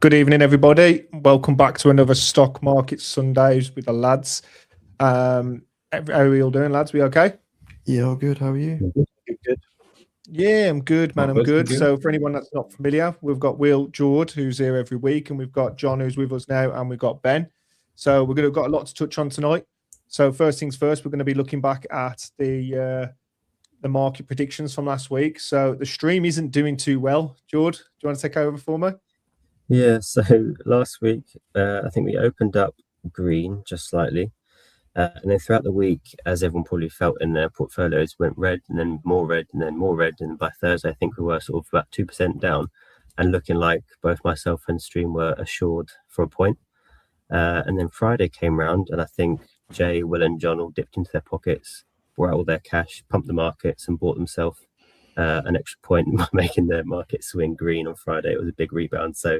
Good evening, everybody. Welcome back to another Stock Market Sundays with the lads. How are we all doing, lads? We okay? Yeah, all good. How are you? Good. Yeah, I'm good, man. I'm good. Good. So for anyone that's not familiar, we've got Will George, who's here every week, and we've got John, who's with us now, and we've got Ben. So we're going to got a lot to touch on tonight. So first things first, we're going to be looking back at the market predictions from last week. So the stream isn't doing too well. George, do you want to take over for me? Yeah, so last week, I think we opened up green just slightly. And then throughout the week, as everyone probably felt in their portfolios, went red and then more red and then more red. And by Thursday, I think we were sort of about 2% down and looking like both myself and Stream were assured for a point. And then Friday came round and I think Jay, Will and John all dipped into their pockets, brought out all their cash, pumped the markets and bought themselves an extra point, making the market swing green on Friday. It was a big rebound. So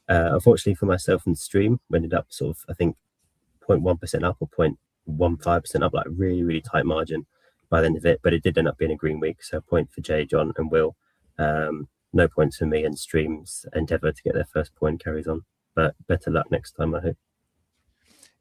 unfortunately for myself and Stream, we ended up sort of, I think, 0.1% up or 0.15% up, like really, really tight margin by the end of it. But it did end up being a green week. So a point for Jay, John and Will. No points for me, and Stream's endeavour to get their first point carries on. But better luck next time, I hope.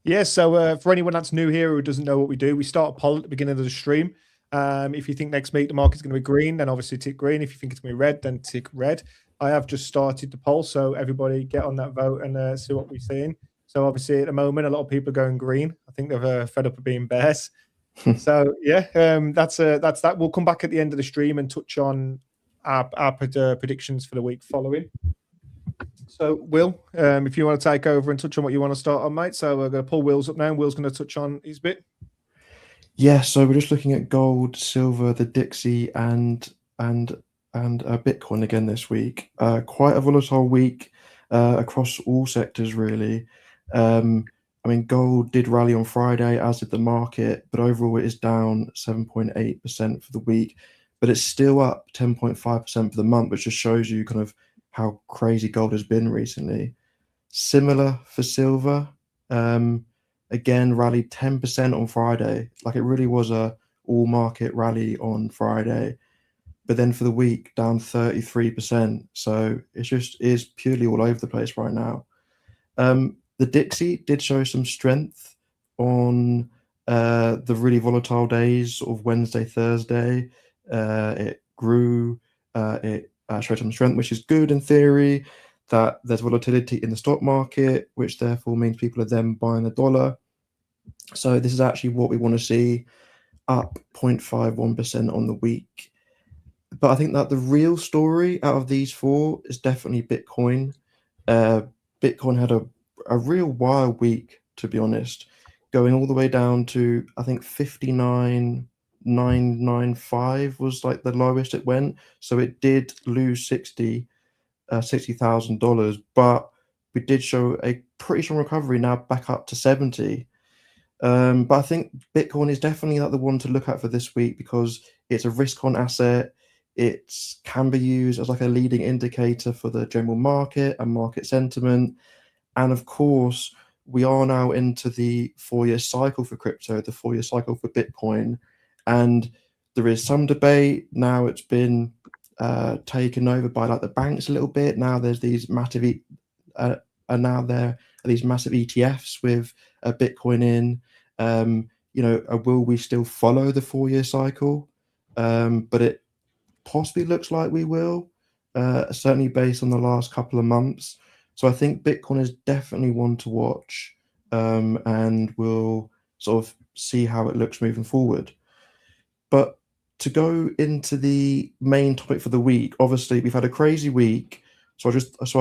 Yeah, so for anyone that's new here who doesn't know what we do, we start a poll at the beginning of the stream. If you think next week the market's going to be green, then obviously tick green. If you think it's going to be red, then tick red. I have just started the poll, so everybody get on that vote and see what we're seeing. So obviously at the moment, a lot of people are going green. I think they're fed up of being bears. So yeah, that's that. We'll come back at the end of the stream and touch on our predictions for the week following. So Will, if you want to take over and touch on what you want to start on, mate. So we're going to pull Will's up now, and Will's going to touch on his bit. Yeah, so we're just looking at gold, silver, the Dixie, and Bitcoin again this week. Quite a volatile week across all sectors, really. I mean, gold did rally on Friday, as did the market, but overall it is down 7.8% for the week. But it's still up 10.5% for the month, which just shows you kind of how crazy gold has been recently. Similar for silver. Again, rallied 10% on Friday. Like, it really was a all market rally on Friday. But then for the week, down 33%. So it just is purely all over the place right now. The Dixie did show some strength on the really volatile days, sort of Wednesday, Thursday. It grew, it showed some strength, which is good in theory, that there's volatility in the stock market, which therefore means people are then buying the dollar. So this is actually what we want to see, up 0.51% on the week. But I think that the real story out of these four is definitely Bitcoin. Bitcoin had a real wild week, to be honest, going all the way down to, I think, 59,995 was like the lowest it went. So it did lose $60,000, but we did show a pretty strong recovery, now back up to 70. But I think Bitcoin is definitely like the one to look at for this week, because it's a risk-on asset. It can be used as like a leading indicator for the general market and market sentiment. And of course, we are now into the 4-year cycle for crypto, the 4-year cycle for Bitcoin. And there is some debate. Now it's been taken over by like the banks a little bit. Now there's these massive these massive ETFs with Bitcoin in. Will we still follow the 4-year cycle? But it possibly looks like we will, certainly based on the last couple of months. So I think Bitcoin is definitely one to watch, and we'll sort of see how it looks moving forward. But to go into the main topic for the week, obviously we've had a crazy week. So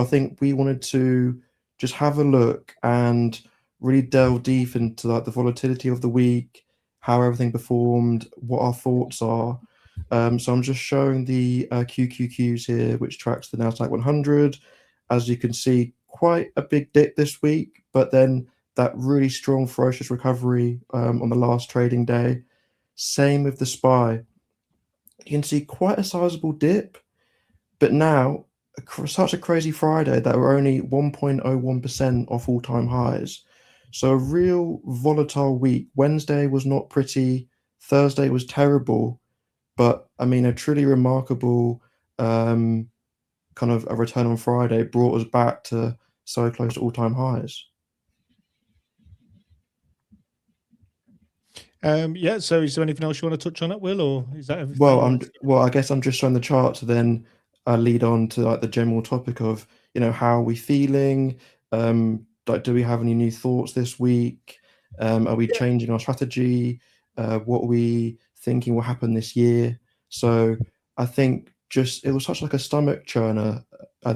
I think we wanted to just have a look and really delve deep into like the volatility of the week, how everything performed, what our thoughts are. So I'm just showing the QQQs here, which tracks the Nasdaq 100. As you can see, quite a big dip this week, but then that really strong, ferocious recovery on the last trading day. Same with the SPY. You can see quite a sizable dip, but now such a crazy Friday that we're only 1.01% off all-time highs. So a real volatile week. Wednesday was not pretty. Thursday was terrible. But I mean, a truly remarkable kind of a return on Friday brought us back to so close to all-time highs. Yeah. So is there anything else you want to touch on it, Will, or is that everything? Well, I guess I'm just showing the chart to then lead on to like the general topic of, how are we feeling? Like, do we have any new thoughts this week? Are we changing our strategy? What are we thinking will happen this year? So I think it was such like a stomach churner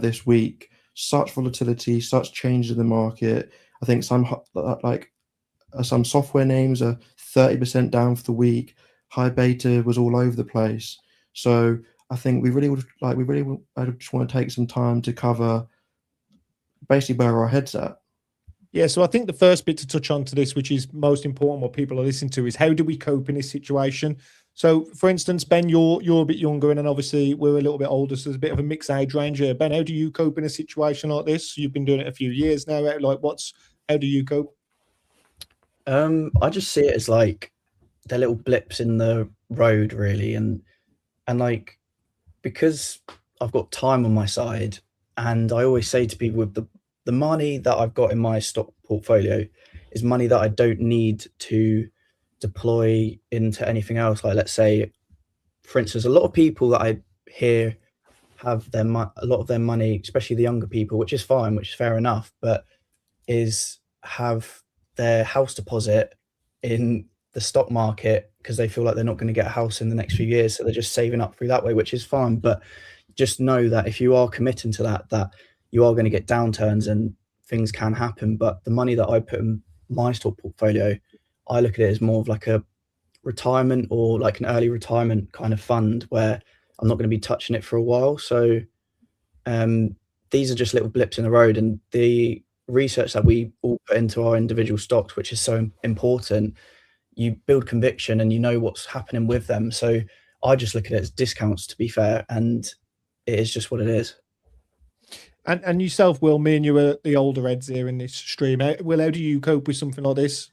this week. Such volatility, such changes in the market. I think some software names are 30% down for the week. High beta was all over the place. So I think I just want to take some time to cover basically where our head's at. Yeah, so I think the first bit to touch on to this, which is most important, what people are listening to, is how do we cope in this situation? So, for instance, Ben, you're a bit younger, and then obviously we're a little bit older, so there's a bit of a mixed age range here. Ben, how do you cope in a situation like this? You've been doing it a few years now. How do you cope? I just see it as like they're little blips in the road, really, and like, because I've got time on my side, and I always say to people, with the money that I've got in my stock portfolio is money that I don't need to deploy into anything else. Like, let's say, for instance, a lot of people that I hear have a lot of their money, especially the younger people, which is fine, which is fair enough, but have their house deposit in the stock market because they feel like they're not going to get a house in the next few years, so they're just saving up through that way, which is fine. But just know that if you are committing to that you are going to get downturns and things can happen. But the money that I put in my stock portfolio, I look at it as more of like a retirement, or like an early retirement kind of fund, where I'm not going to be touching it for a while. So these are just little blips in the road, and the research that we all put into our individual stocks, which is so important, you build conviction and you know what's happening with them. So I just look at it as discounts, to be fair, and it is just what it is. And yourself, Will, me and you are the older heads here in this stream. Will, how do you cope with something like this?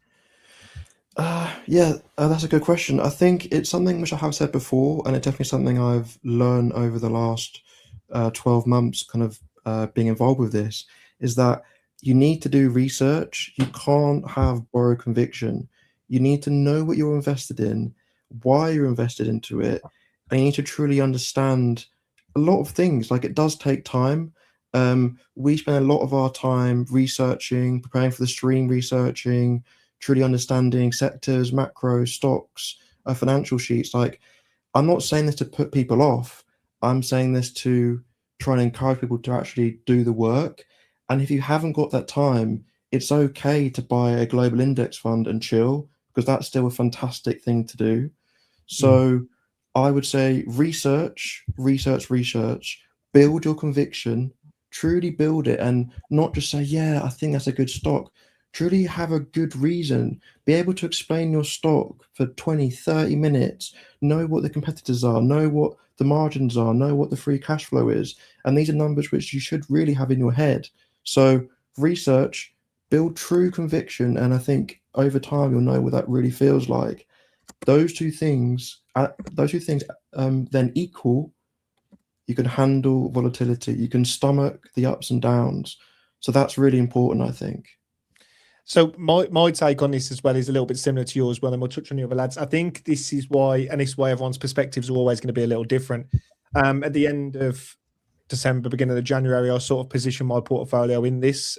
That's a good question. I think it's something which I have said before, and it's definitely something I've learned over the last 12 months, kind of being involved with this, is that you need to do research. You can't have borrowed conviction. You need to know what you're invested in, why you're invested into it, and you need to truly understand a lot of things. Like, it does take time. We spend a lot of our time researching, preparing for the stream, researching, truly understanding sectors, macro, stocks, financial sheets. Like, I'm not saying this to put people off. I'm saying this to try and encourage people to actually do the work. And if you haven't got that time, it's okay to buy a global index fund and chill, because that's still a fantastic thing to do. So I would say research, build your conviction, truly build it, and not just say, yeah, I think that's a good stock. Truly have a good reason, be able to explain your stock for 20, 30 minutes, know what the competitors are, know what the margins are, know what the free cash flow is. And these are numbers which you should really have in your head. So research, build true conviction, and I think over time you'll know what that really feels like. Those two things then equal, you can handle volatility, you can stomach the ups and downs. So that's really important, I think. So my take on this as well is a little bit similar to yours, Well, and we'll touch on the other lads. I think this is why, and this is why everyone's perspectives are always going to be a little different. At the end of December, beginning of January, I sort of positioned my portfolio in this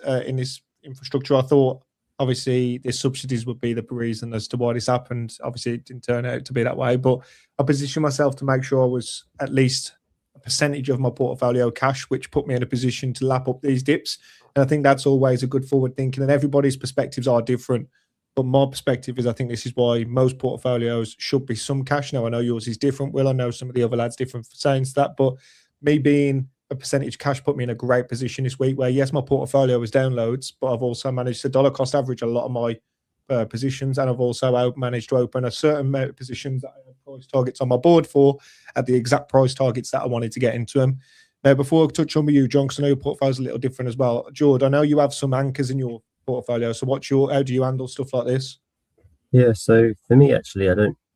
infrastructure. I thought, obviously, the subsidies would be the reason as to why this happened. Obviously, it didn't turn out to be that way, but I positioned myself to make sure I was at least a percentage of my portfolio cash, which put me in a position to lap up these dips. And I think that's always a good forward thinking, and everybody's perspectives are different. But my perspective is, I think this is why most portfolios should be some cash. Now, I know yours is different, Will. I know some of the other lads different for saying that, but me being a percentage cash put me in a great position this week where, yes, my portfolio was down loads, but I've also managed to dollar cost average a lot of my positions, and I've also managed to open a certain amount of positions that I had price targets on my board for at the exact price targets that I wanted to get into them. Now, before I touch on with you, John, because I know your portfolio is a little different as well. George, I know you have some anchors in your portfolio. So how do you handle stuff like this? Yeah, so for me, actually,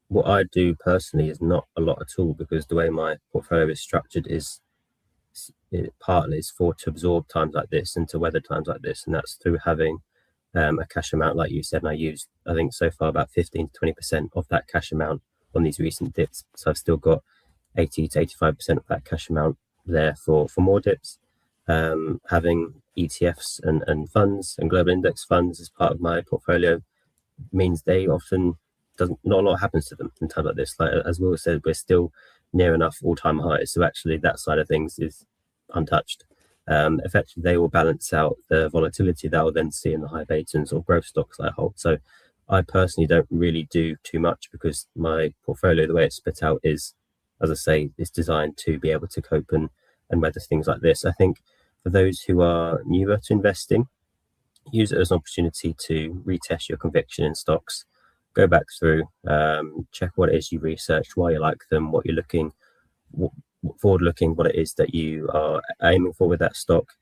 what I do personally is not a lot at all, because the way my portfolio is structured is partly is to absorb times like this and to weather times like this, and that's through having a cash amount, like you said. And I used, I think so far, about 15 to 20% of that cash amount on these recent dips. So I've still got 80 to 85% of that cash amount there for more dips. Having ETFs and funds and global index funds as part of my portfolio means they often not a lot happens to them in times like this. Like as Will said, we're still near enough all-time highs, so actually that side of things is untouched. Effectively, they will balance out the volatility that I'll then see in the high betas or growth stocks that I hold. So I personally don't really do too much because my portfolio, the way it's split out, is, as I say, it's designed to be able to cope and weather things like this. I think for those who are newer to investing, use it as an opportunity to retest your conviction in stocks. Go back through, check what it is you researched, why you like them, what you're looking, forward-looking, what it is that you are aiming for with that stock.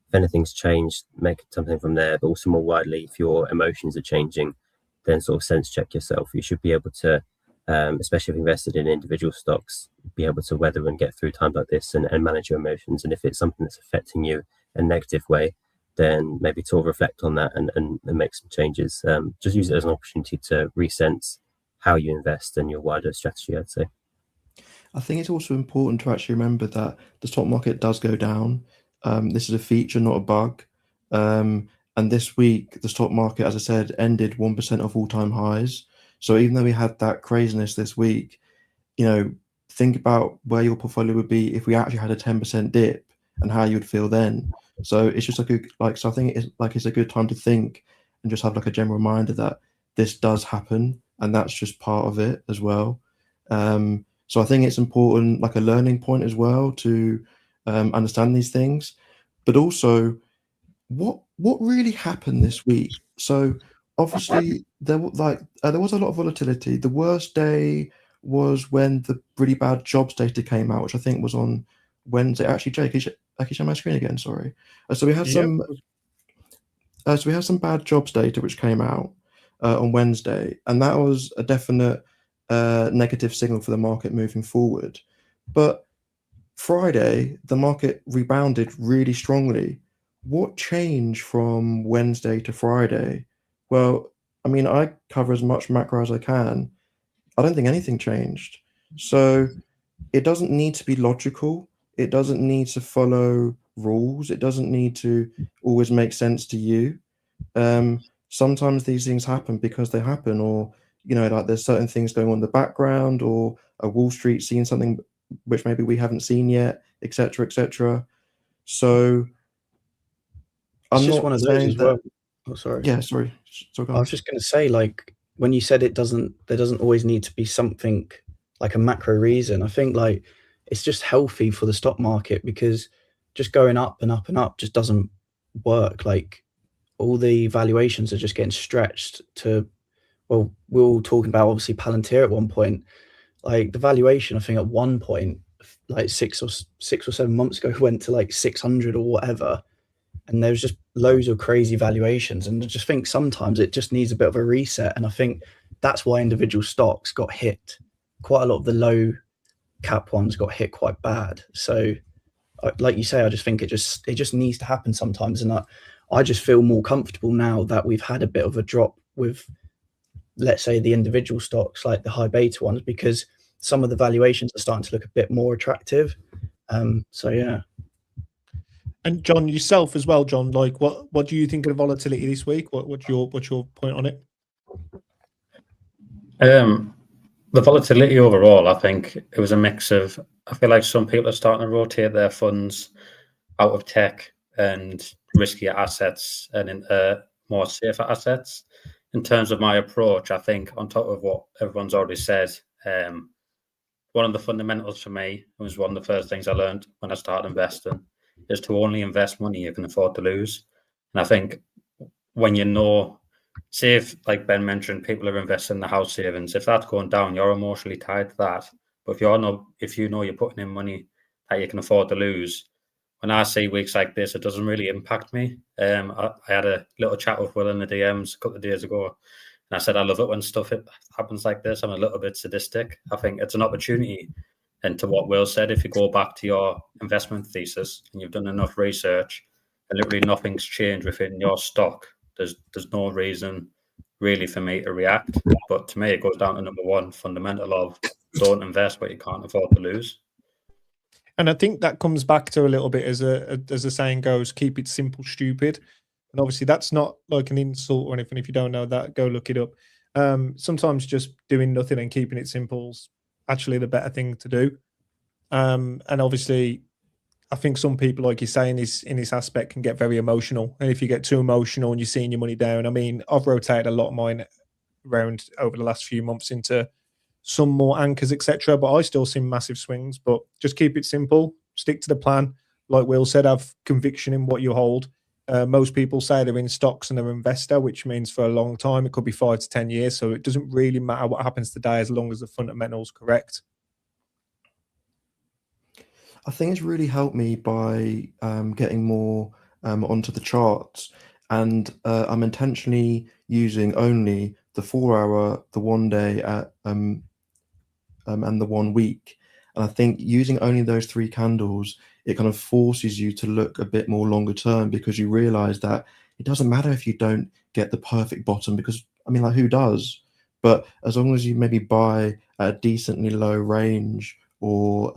If anything's changed, make something from there. But also more widely, if your emotions are changing, then sort of sense check yourself. You should be able to, especially if invested in individual stocks, be able to weather and get through times like this and manage your emotions. And if it's something that's affecting you in a negative way, then maybe to reflect on that and make some changes. Just use it as an opportunity to resense how you invest and your wider strategy, I'd say. I think it's also important to actually remember that the stock market does go down. This is a feature, not a bug. And this week, the stock market, as I said, ended 1% of all-time highs. So even though we had that craziness this week, think about where your portfolio would be if we actually had a 10% dip and how you would feel then. So it's just so I think it's a good time to think and just have like a general reminder that this does happen and that's just part of it as well. So I think it's important, like a learning point as well, to understand these things, but also what really happened this week. So obviously there was a lot of volatility. The worst day was when the really bad jobs data came out, which I think was on Wednesday. Actually, Jay, can you share my screen again? Sorry. So we had some bad jobs data which came out on Wednesday, and that was a definite negative signal for the market moving forward. But Friday, the market rebounded really strongly. What changed from Wednesday to Friday? Well, I mean, I cover as much macro as I can. I don't think anything changed. So it doesn't need to be logical. It doesn't need to follow rules. It doesn't need to always make sense to you. Sometimes these things happen because they happen, or like there's certain things going on in the background, or a Wall Street seeing something which maybe we haven't seen yet, etc., etc. So it's just one of those as well. Oh, sorry. Yeah, sorry. I was just going to say, like, when you said there doesn't always need to be something like a macro reason. I think like it's just healthy for the stock market, because just going up and up and up just doesn't work. Like all the valuations are just getting stretched to, well, we were all talking about obviously Palantir at one point. Like the valuation, I think at one point, like six or 7 months ago, went to like 600 or whatever. And there's just loads of crazy valuations. And I just think sometimes it just needs a bit of a reset. And I think that's why individual stocks got hit. Quite a lot of the low cap ones got hit quite bad. So like you say, I just think it just needs to happen sometimes. And I just feel more comfortable now that we've had a bit of a drop with, let's say, the individual stocks, like the high beta ones, because some of the valuations are starting to look a bit more attractive. So yeah. And John, yourself as well, John, like what do you think of the volatility this week? What's your point on it? The volatility overall, I think it was a mix of, I feel like some people are starting to rotate their funds out of tech and riskier assets and into more safer assets. In terms of my approach, I think on top of what everyone's already said, one of the fundamentals for me was one of the first things I learned when I started investing is to only invest money you can afford to lose. And I think when say if, like Ben mentioned, people are investing in the house savings, if that's going down, you're emotionally tied to that. But if you know you're putting in money that you can afford to lose, when I see weeks like this, it doesn't really impact me. I had a little chat with Will in the DMs a couple of days ago, and I said I love it when stuff happens like this. I'm a little bit sadistic. I think it's an opportunity And to what Will said, if you go back to your investment thesis and you've done enough research and literally nothing's changed within your stock, there's no reason really for me to react. But to me, it goes down to number one, fundamental of don't invest what you can't afford to lose. And I think that comes back to a little bit as a saying goes, keep it simple, stupid. And obviously that's not like an insult or anything. If you don't know that, go look it up. Sometimes just doing nothing and keeping it simple is actually the better thing to do. And obviously, I think some people, like you say, in this aspect can get very emotional. And if you get too emotional and you're seeing your money down, I mean, I've rotated a lot of mine around over the last few months into some more anchors, etc. But I still see massive swings. But just keep it simple, stick to the plan. Like Will said, have conviction in what you hold. Most people say they're in stocks and they're an investor, which means for a long time, it could be 5 to 10 years. So it doesn't really matter what happens today as long as the fundamentals correct. I think it's really helped me by getting more onto the charts, and I'm intentionally using only the 4 hour, the 1 day, and the 1 week. And I think using only those 3 candles, it kind of forces you to look a bit more longer term, because you realize that it doesn't matter if you don't get the perfect bottom, because I mean, like, who does? But as long as you maybe buy at a decently low range, or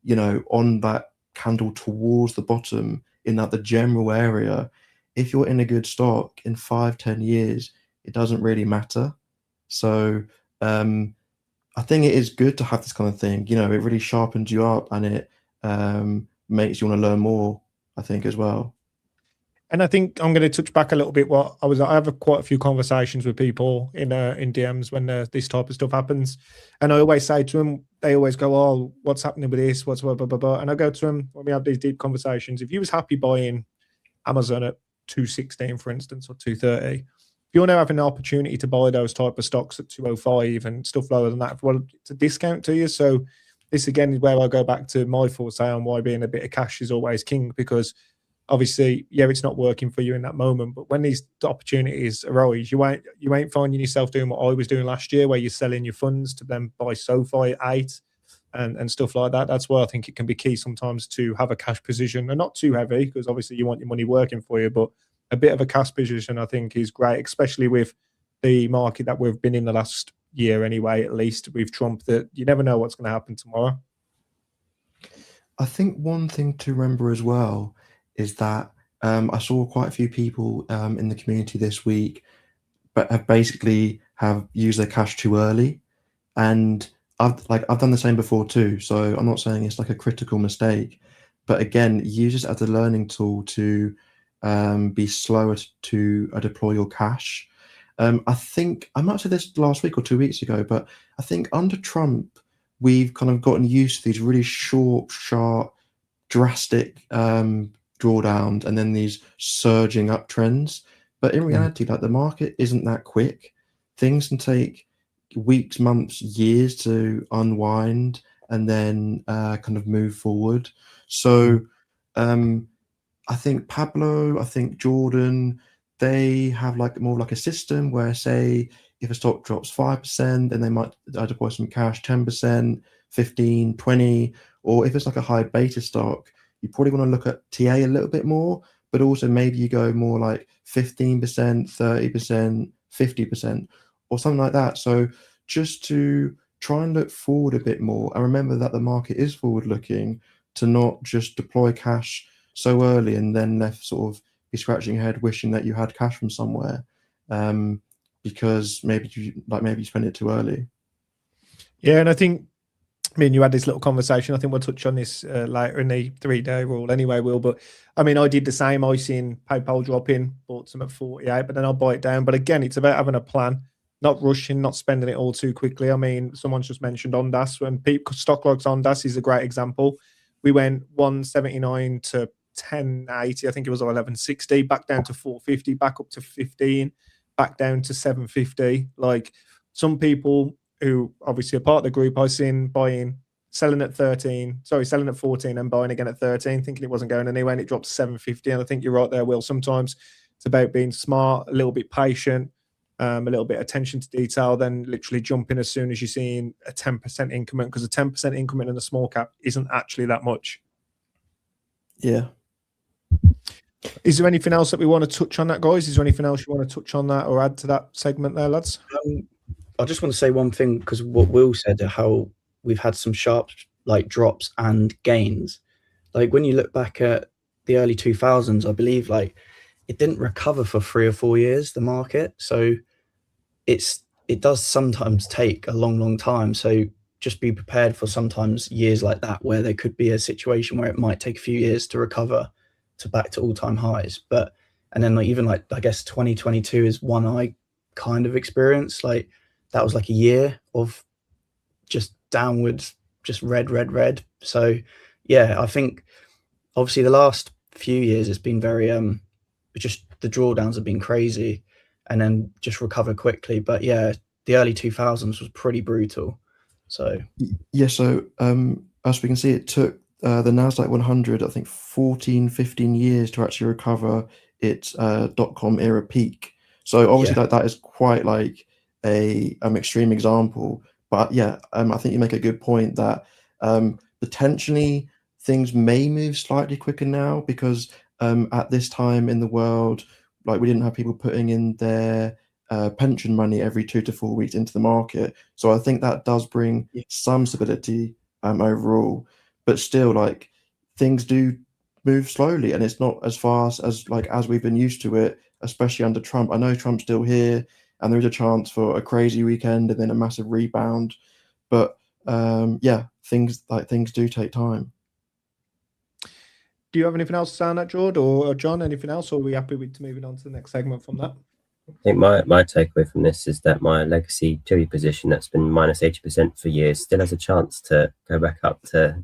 you know, on that candle towards the bottom in that the general area, if you're in a good stock in 5-10 years, it doesn't really matter. So I think it is good to have this kind of thing. You know, it really sharpens you up, and it makes you want to learn more, I think, as well. And I think I'm going to touch back a little bit. I have quite a few conversations with people in DMs when this type of stuff happens, and I always say to them, they always go, "Oh, what's happening with this? What's blah blah blah blah?" And I go to them when we have these deep conversations. If you was happy buying Amazon at 216, for instance, or 230, if you're now having an opportunity to buy those type of stocks at 205 and stuff lower than that, well, it's a discount to you. So this again is where I go back to my forte on why being a bit of cash is always king, because obviously, yeah, it's not working for you in that moment, but when these opportunities arise, you ain't finding yourself doing what I was doing last year, where you're selling your funds to then buy SoFi at 8 and stuff like that. That's why I think it can be key sometimes to have a cash position, and not too heavy, because obviously you want your money working for you, but a bit of a cash position I think is great, especially with the market that we've been in the last year anyway, at least with Trump, that you never know what's going to happen tomorrow. I think one thing to remember as well is that I saw quite a few people in the community this week, but have used their cash too early, and I've done the same before too. So I'm not saying it's like a critical mistake, but again, use it as a learning tool to be slower to deploy your cash. I think I might have said this last week or 2 weeks ago, but I think under Trump, we've kind of gotten used to these really short, sharp, drastic drawdowns and then these surging uptrends. But in reality, like, the market isn't that quick. Things can take weeks, months, years to unwind and then kind of move forward. So I think Pablo, I think Jordan, they have like more like a system where, say, if a stock drops 5%, then they might deploy some cash, 10%, 15, 20, or if it's like a high beta stock, you probably want to look at TA a little bit more, but also maybe you go more like 15%, 30%, 50%, or something like that. So just to try and look forward a bit more, and remember that the market is forward looking, to not just deploy cash so early and then left sort of be scratching your head wishing that you had cash from somewhere, because maybe you spent it too early. Yeah, and I think, I mean, you had this little conversation. I think we'll touch on this later in the 3-day rule anyway, Will. But I mean, I did the same. I seen PayPal drop in, bought some at 48, but then I'll buy it down. But again, it's about having a plan, not rushing, not spending it all too quickly. I mean, someone's just mentioned Ondas. When stock like Ondas is a great example. We went 179 to 1080. I think it was 1160, back down to 450, back up to 15, back down to 750. Like, some people who obviously are part of the group, I seen selling at 14 and buying again at 13, thinking it wasn't going anywhere, and it dropped to 750. And I think you're right there, Will. Sometimes it's about being smart, a little bit patient, a little bit of attention to detail, then literally jump in as soon as you're seeing a 10% increment, because a 10% increment in a small cap isn't actually that much. Yeah. Is there anything else that we want to touch on that, guys? Is there anything else you want to touch on that or add to that segment there, lads? I just want to say one thing, because what Will said, how we've had some sharp like drops and gains. Like when you look back at the early 2000s, I believe like it didn't recover for 3 or 4 years, the market. So it does sometimes take a long time. So just be prepared for sometimes years like that, where there could be a situation where it might take a few years to recover to back to all-time highs. But and then like even like I guess 2022 is one I kind of experienced. Like that was like a year of just downwards, just red. So yeah, I think obviously the last few years it's been very just the drawdowns have been crazy and then just recover quickly. But yeah, the early 2000s was pretty brutal. So Yeah, so as we can see, it took the Nasdaq 100, I think 15 years to actually recover its dot-com era peak. So obviously that is quite like a extreme example. But yeah, I think you make a good point that potentially things may move slightly quicker now, because at this time in the world, like we didn't have people putting in their pension money every 2 to 4 weeks into the market. So I think that does bring some stability overall, but still like things do move slowly, and it's not as fast as we've been used to it, especially under Trump. I know Trump's still here and there is a chance for a crazy weekend and then a massive rebound, but yeah, things do take time. Do you have anything else to say on that, George or John? Anything else, or are we happy with moving on to the next segment from that? I think my takeaway from this is that my legacy TUI position that's been minus 80% for years still has a chance to go back up to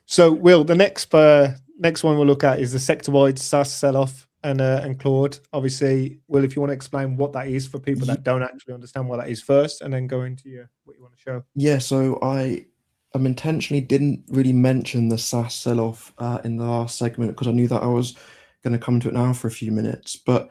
So, Will, the next one we'll look at is the sector-wide SaaS sell-off and Claude. Obviously, Will, if you want to explain what that is for people that don't actually understand what that is first, and then go into what you want to show. Yeah, so I intentionally didn't really mention the SaaS sell-off in the last segment, because I knew that I was going to come to it now for a few minutes. But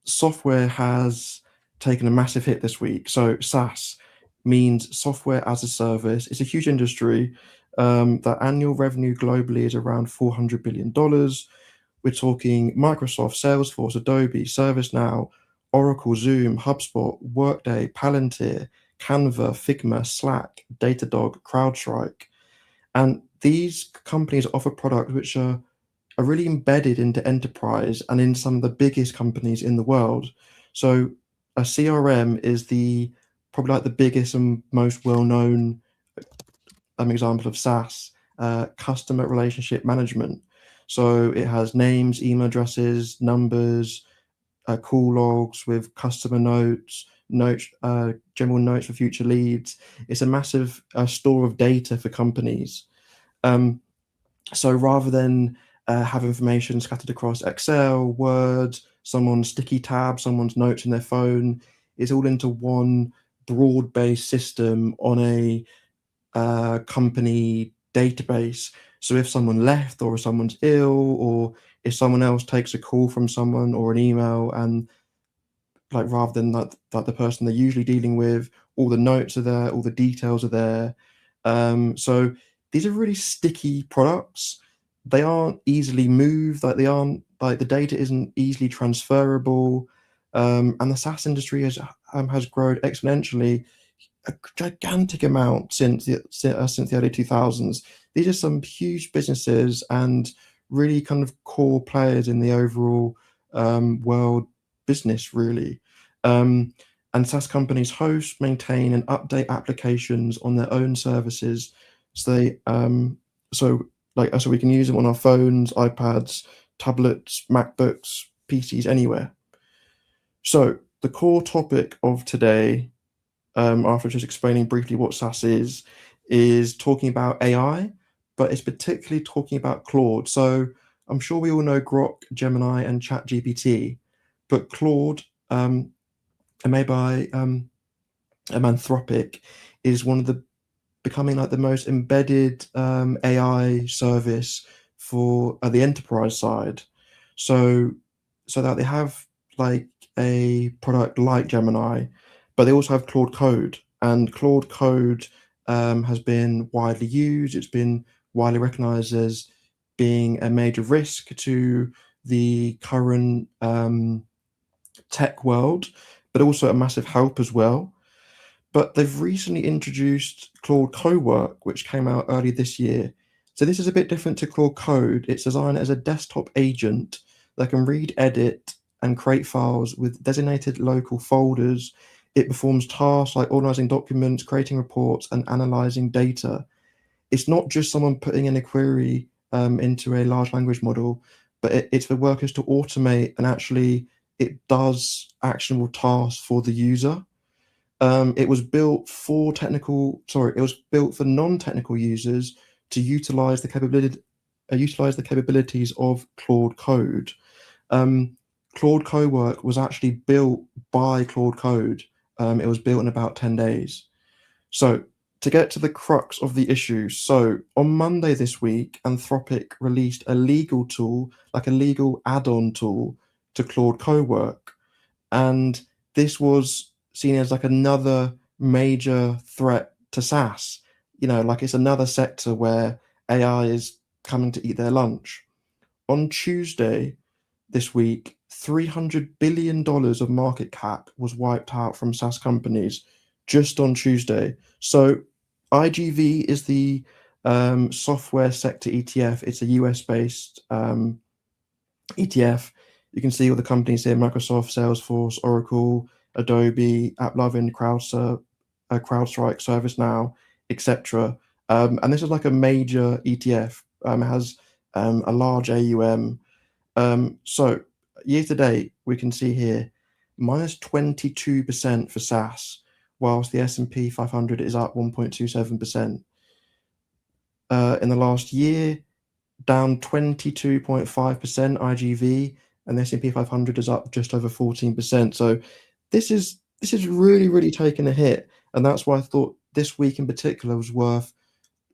software has taken a massive hit this week. So SaaS means software as a service. It's a huge industry. The annual revenue globally is around $400 billion. We're talking Microsoft, Salesforce, Adobe, ServiceNow, Oracle, Zoom, HubSpot, Workday, Palantir, Canva, Figma, Slack, Datadog, CrowdStrike. And these companies offer products which are really embedded into enterprise and in some of the biggest companies in the world. So a CRM is probably like the biggest and most well-known example of SaaS, customer relationship management. So it has names, email addresses, numbers, call logs with customer notes, general notes for future leads. It's a massive store of data for companies. So rather than have information scattered across Excel, Word, someone's sticky tab, someone's notes in their phone, it's all into one broad-based system on a company database. So if someone left, or if someone's ill, or if someone else takes a call from someone or an email, and like rather than that the person they're usually dealing with, all the notes are there, all the details are there. So these are really sticky products. They aren't easily moved. Like the data isn't easily transferable. And the SaaS industry has grown exponentially, a gigantic amount since the early 2000s. These are some huge businesses and really kind of core players in the overall world business, really. And SaaS companies host, maintain, and update applications on their own services. So they so we can use them on our phones, iPads, tablets, MacBooks, PCs, anywhere. So the core topic of today, after just explaining briefly what SaaS is talking about AI, but it's particularly talking about Claude. So I'm sure we all know Grok, Gemini, and ChatGPT, but Claude, made by Anthropic, is one of the becoming like the most embedded AI service for the enterprise side. So so that they have like a product like Gemini, but they also have Claude Code, and Claude Code has been widely used. It's been widely recognized as being a major risk to the current tech world, but also a massive help as well. But they've recently introduced Claude Cowork, which came out early this year. So this is a bit different to Claude Code. It's designed as a desktop agent that can read, edit, and create files with designated local folders. It performs tasks like organizing documents, creating reports, and analyzing data. It's not just someone putting in a query into a large language model, but it's for workers to automate, and actually it does actionable tasks for the user. It was built for non-technical users to utilize the capabilities of Claude Code. Claude Cowork was actually built by Claude Code. It was built in about 10 days. So to get to the crux of the issue, so on Monday this week, Anthropic released a legal tool, like a legal add-on tool to Claude Cowork, and this was seen as like another major threat to SaaS. Like it's another sector where AI is coming to eat their lunch. On Tuesday this week, $300 billion of market cap was wiped out from SaaS companies just on Tuesday. So IGV is the software sector ETF. It's a US-based ETF. You can see all the companies here: Microsoft, Salesforce, Oracle, Adobe, AppLovin, CrowdStrike, ServiceNow, etc. And this is like a major ETF. It has a large AUM. So year to date, we can see here minus 22% for SaaS, whilst the S&P 500 is up 1.27%. In the last year, down 22.5% IGV, and the S&P 500 is up just over 14%. So this is really, really taking a hit, and that's why I thought this week in particular was worth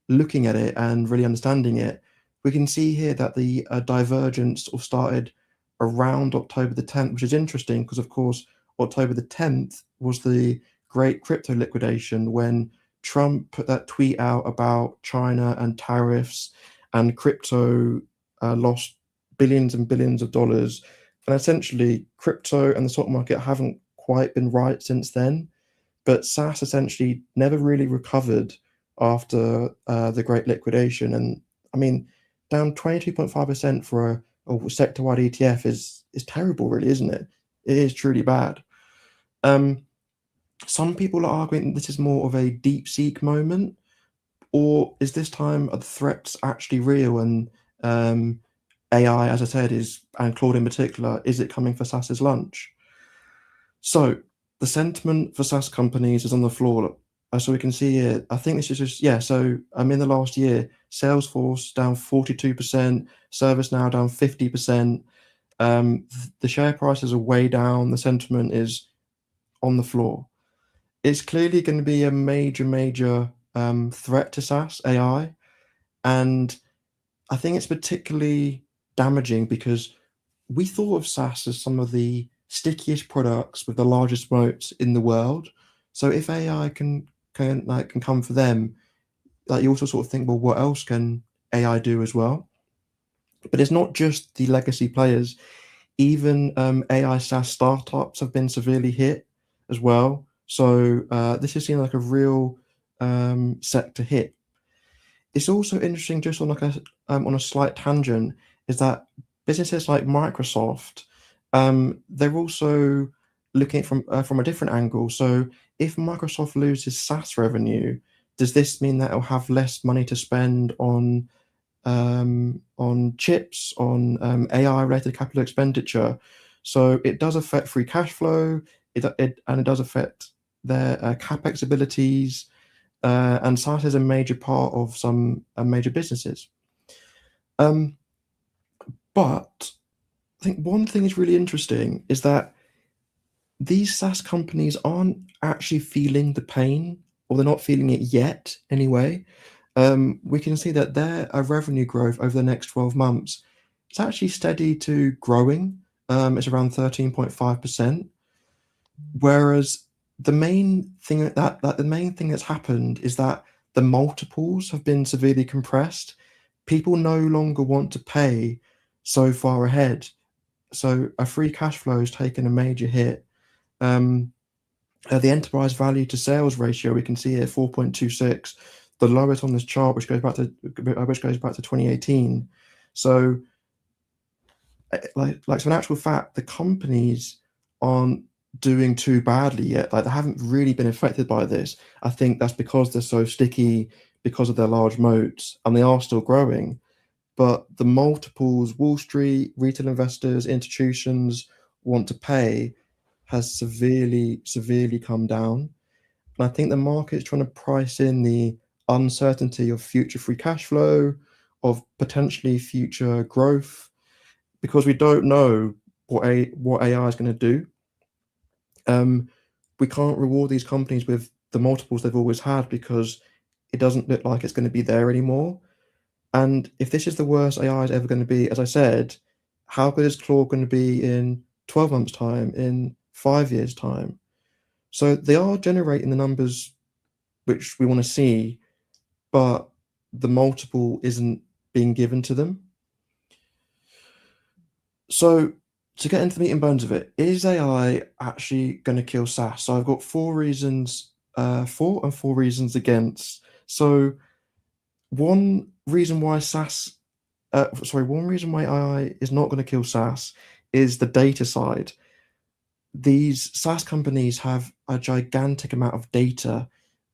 looking at it and really understanding it. We can see here that the divergence started around October the 10th, which is interesting because, of course, October the 10th was the great crypto liquidation when Trump put that tweet out about China and tariffs, and crypto lost billions and billions of dollars. And essentially, crypto and the stock market haven't quite been right since then. But SaaS essentially never really recovered after the great liquidation. And I mean, down 22.5% for a sector-wide ETF is terrible, really, isn't it? It is truly bad. Some people are arguing this is more of a deep-seek moment, or is this time the threats actually real? And AI, as I said, and Claude in particular, is it coming for SaaS's lunch? So the sentiment for SaaS companies is on the floor. So we can see here, I think this is just, so in the last year, Salesforce down 42%, ServiceNow down 50%. The share prices are way down. The sentiment is on the floor. It's clearly going to be a major threat to SaaS AI. And I think it's particularly damaging because we thought of SaaS as some of the stickiest products with the largest moats in the world. So if AI can come for them, you also sort of think, well, what else can AI do as well? But it's not just the legacy players. Even AI SaaS startups have been severely hit as well. So this is seen like a real sector hit. It's also interesting, just on a slight tangent, is that businesses like Microsoft, they're also looking from a different angle. So if Microsoft loses SaaS revenue, does this mean that it'll have less money to spend on chips, on AI-related capital expenditure? So it does affect free cash flow, and it does affect their capex abilities, and SaaS is a major part of some major businesses. But I think one thing is really interesting is that these SaaS companies aren't actually feeling the pain, or they're not feeling it yet anyway. We can see that their revenue growth over the next 12 months is actually steady to growing. It's around 13.5%. Whereas the main thing that's happened is that the multiples have been severely compressed. People no longer want to pay so far ahead. So a free cash flow has taken a major hit. The enterprise value to sales ratio, we can see here 4.26, the lowest on this chart, which goes back to 2018. So, so in actual fact, the companies aren't doing too badly yet. Like, they haven't really been affected by this. I think that's because they're so sticky, because of their large moats, and they are still growing. But the multiples Wall Street, retail investors, institutions want to pay has severely come down. And I think the market's trying to price in the uncertainty of future free cash flow, of potentially future growth, because we don't know what AI is going to do. We can't reward these companies with the multiples they've always had because it doesn't look like it's going to be there anymore. And if this is the worst AI is ever going to be, as I said, how good is Claude going to be in 12 months' time, in 5 years' time? So they are generating the numbers which we want to see, but the multiple isn't being given to them. So to get into the meat and bones of it, is AI actually going to kill SaaS? So I've got 4 reasons for and 4 reasons against. So one reason why AI is not going to kill SaaS is the data side. These SaaS companies have a gigantic amount of data,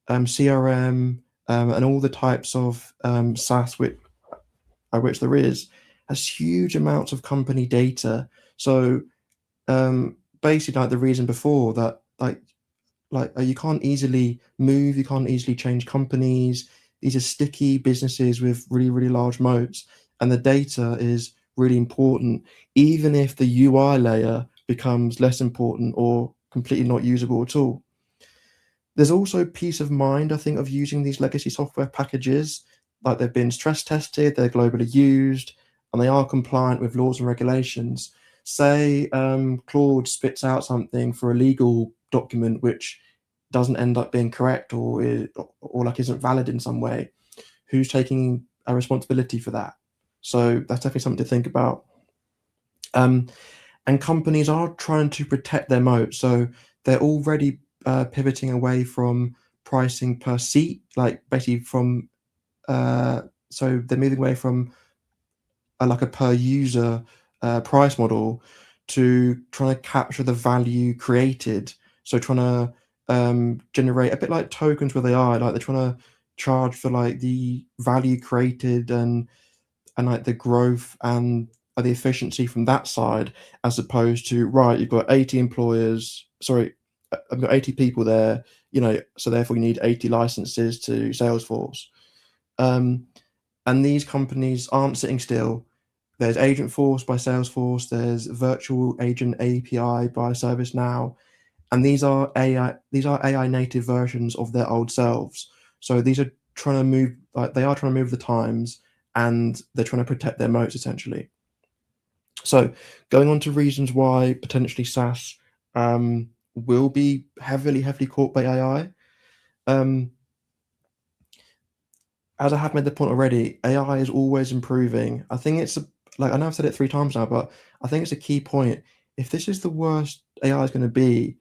CRM, and all the types of SaaS which there is, has huge amounts of company data. So basically, like the reason before that, you can't easily move, you can't easily change companies. These are sticky businesses with really, really large moats, and the data is really important, even if the UI layer becomes less important or completely not usable at all. There's also peace of mind, I think, of using these legacy software packages. Like, they've been stress tested, they're globally used, and they are compliant with laws and regulations. Say Claude spits out something for a legal document which doesn't end up being correct or isn't valid in some way. Who's taking a responsibility for that? So that's definitely something to think about. And companies are trying to protect their moat. So they're already pivoting away from pricing per seat, like basically from so they're moving away from like a per user price model to trying to capture the value created. So trying to generate a bit like tokens where they are, like they're trying to charge for like the value created and like the growth and the efficiency from that side, as opposed to, right, you've got 80 employers, sorry, I've got 80 people there, so therefore you need 80 licenses to Salesforce. And these companies aren't sitting still. There's Agentforce by Salesforce, there's Virtual Agent API by ServiceNow, and these are AI native versions of their old selves. So these are trying to move, they are trying to move the times, and they're trying to protect their moats essentially. So going on to reasons why potentially SaaS will be heavily caught by AI. As I have made the point already, AI is always improving. I think it's I know I've said it 3 times now, but I think it's a key point. If this is the worst AI is going to be,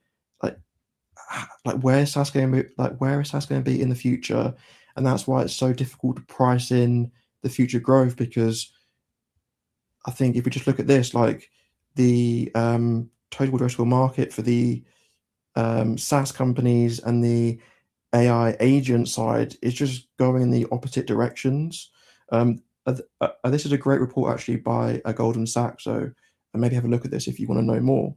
where is SaaS going to be? Where is SaaS going to be in the future? And that's why it's so difficult to price in the future growth, because I think if we just look at this, the total addressable market for the SaaS companies and the AI agent side is just going in the opposite directions. This is a great report actually by Goldman Sachs, so maybe have a look at this if you want to know more.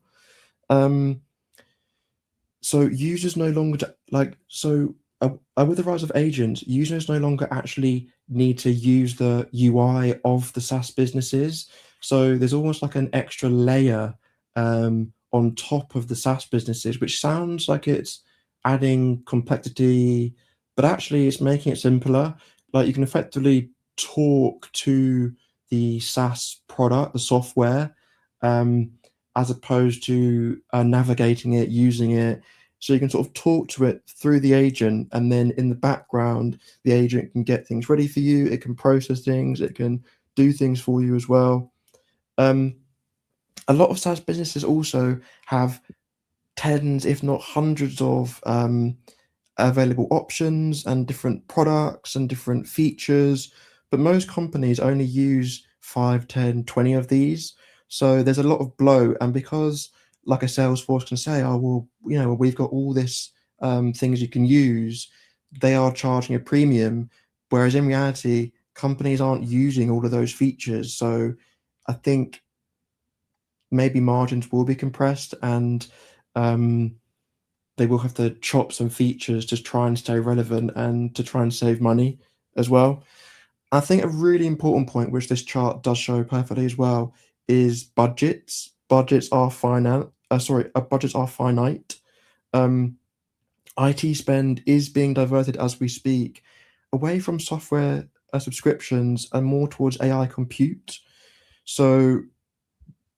So users no longer with the rise of agents, users no longer actually need to use the UI of the SaaS businesses. So there's almost like an extra layer on top of the SaaS businesses, which sounds like it's adding complexity, but actually it's making it simpler. Like, you can effectively talk to the SaaS product, the software, as opposed to navigating it, using it. So you can sort of talk to it through the agent, and then in the background, the agent can get things ready for you. It can process things. It can do things for you as well. A lot of SaaS businesses also have tens, if not hundreds of available options and different products and different features. But most companies only use 5, 10, 20 of these. So there's a lot of bloat. And because like a Salesforce can say, oh, well, we've got all this things you can use, they are charging a premium. Whereas in reality, companies aren't using all of those features. So I think maybe margins will be compressed, and they will have to chop some features to try and stay relevant and to try and save money as well. I think a really important point, which this chart does show perfectly as well, is budgets. Budgets are finite. Budgets are finite. IT spend is being diverted as we speak away from software subscriptions and more towards AI compute. So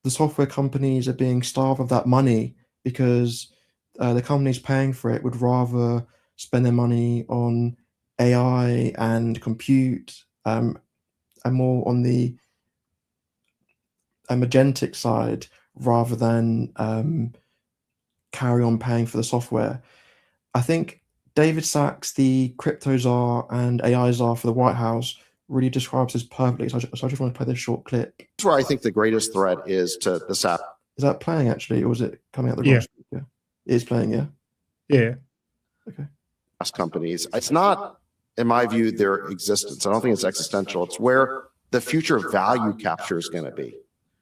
the software companies are being starved of that money because the companies paying for it would rather spend their money on AI and compute, and more on the agentic side rather than carry on paying for the software. I think David Sachs, the crypto czar and AI czar for the White House, really describes this perfectly. So I just want to play this short clip. That's where I think the greatest threat is to the SaaS. Is that playing actually, or is it coming out the Yeah. wrong speaker? It is playing, yeah. Yeah. Okay. Companies. It's not, in my view, their existence. I don't think it's existential. It's where the future value capture is going to be.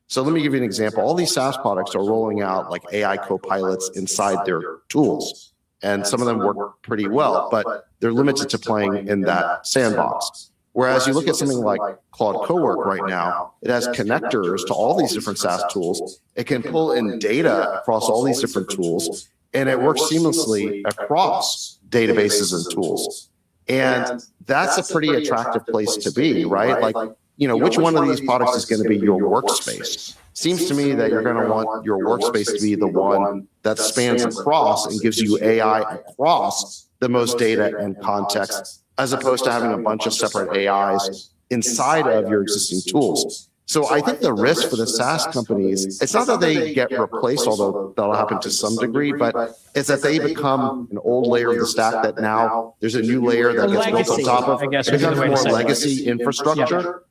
So let me give you an example. All these SaaS products are rolling out like AI co-pilots inside their tools. And some of them work pretty well, but they're limited to playing in that sandbox. Whereas you look at something like Claude Cowork right now, it has connectors to all these different SaaS tools. It can pull in data across all these different tools, and it works seamlessly across databases and tools. And that's a pretty attractive place to be, right? Like, which one of these products is going to be your workspace? Seems to me that you're going to want your workspace to be the one that spans across and gives you AI across the most data and context, as opposed to having a bunch of separate AIs inside of your existing tools. So I think the risk for the SaaS companies, it's not that they get replaced, although that'll happen to some degree, but it's that they become an old layer of the stack that now there's a new layer that gets built on top of. It becomes more legacy infrastructure.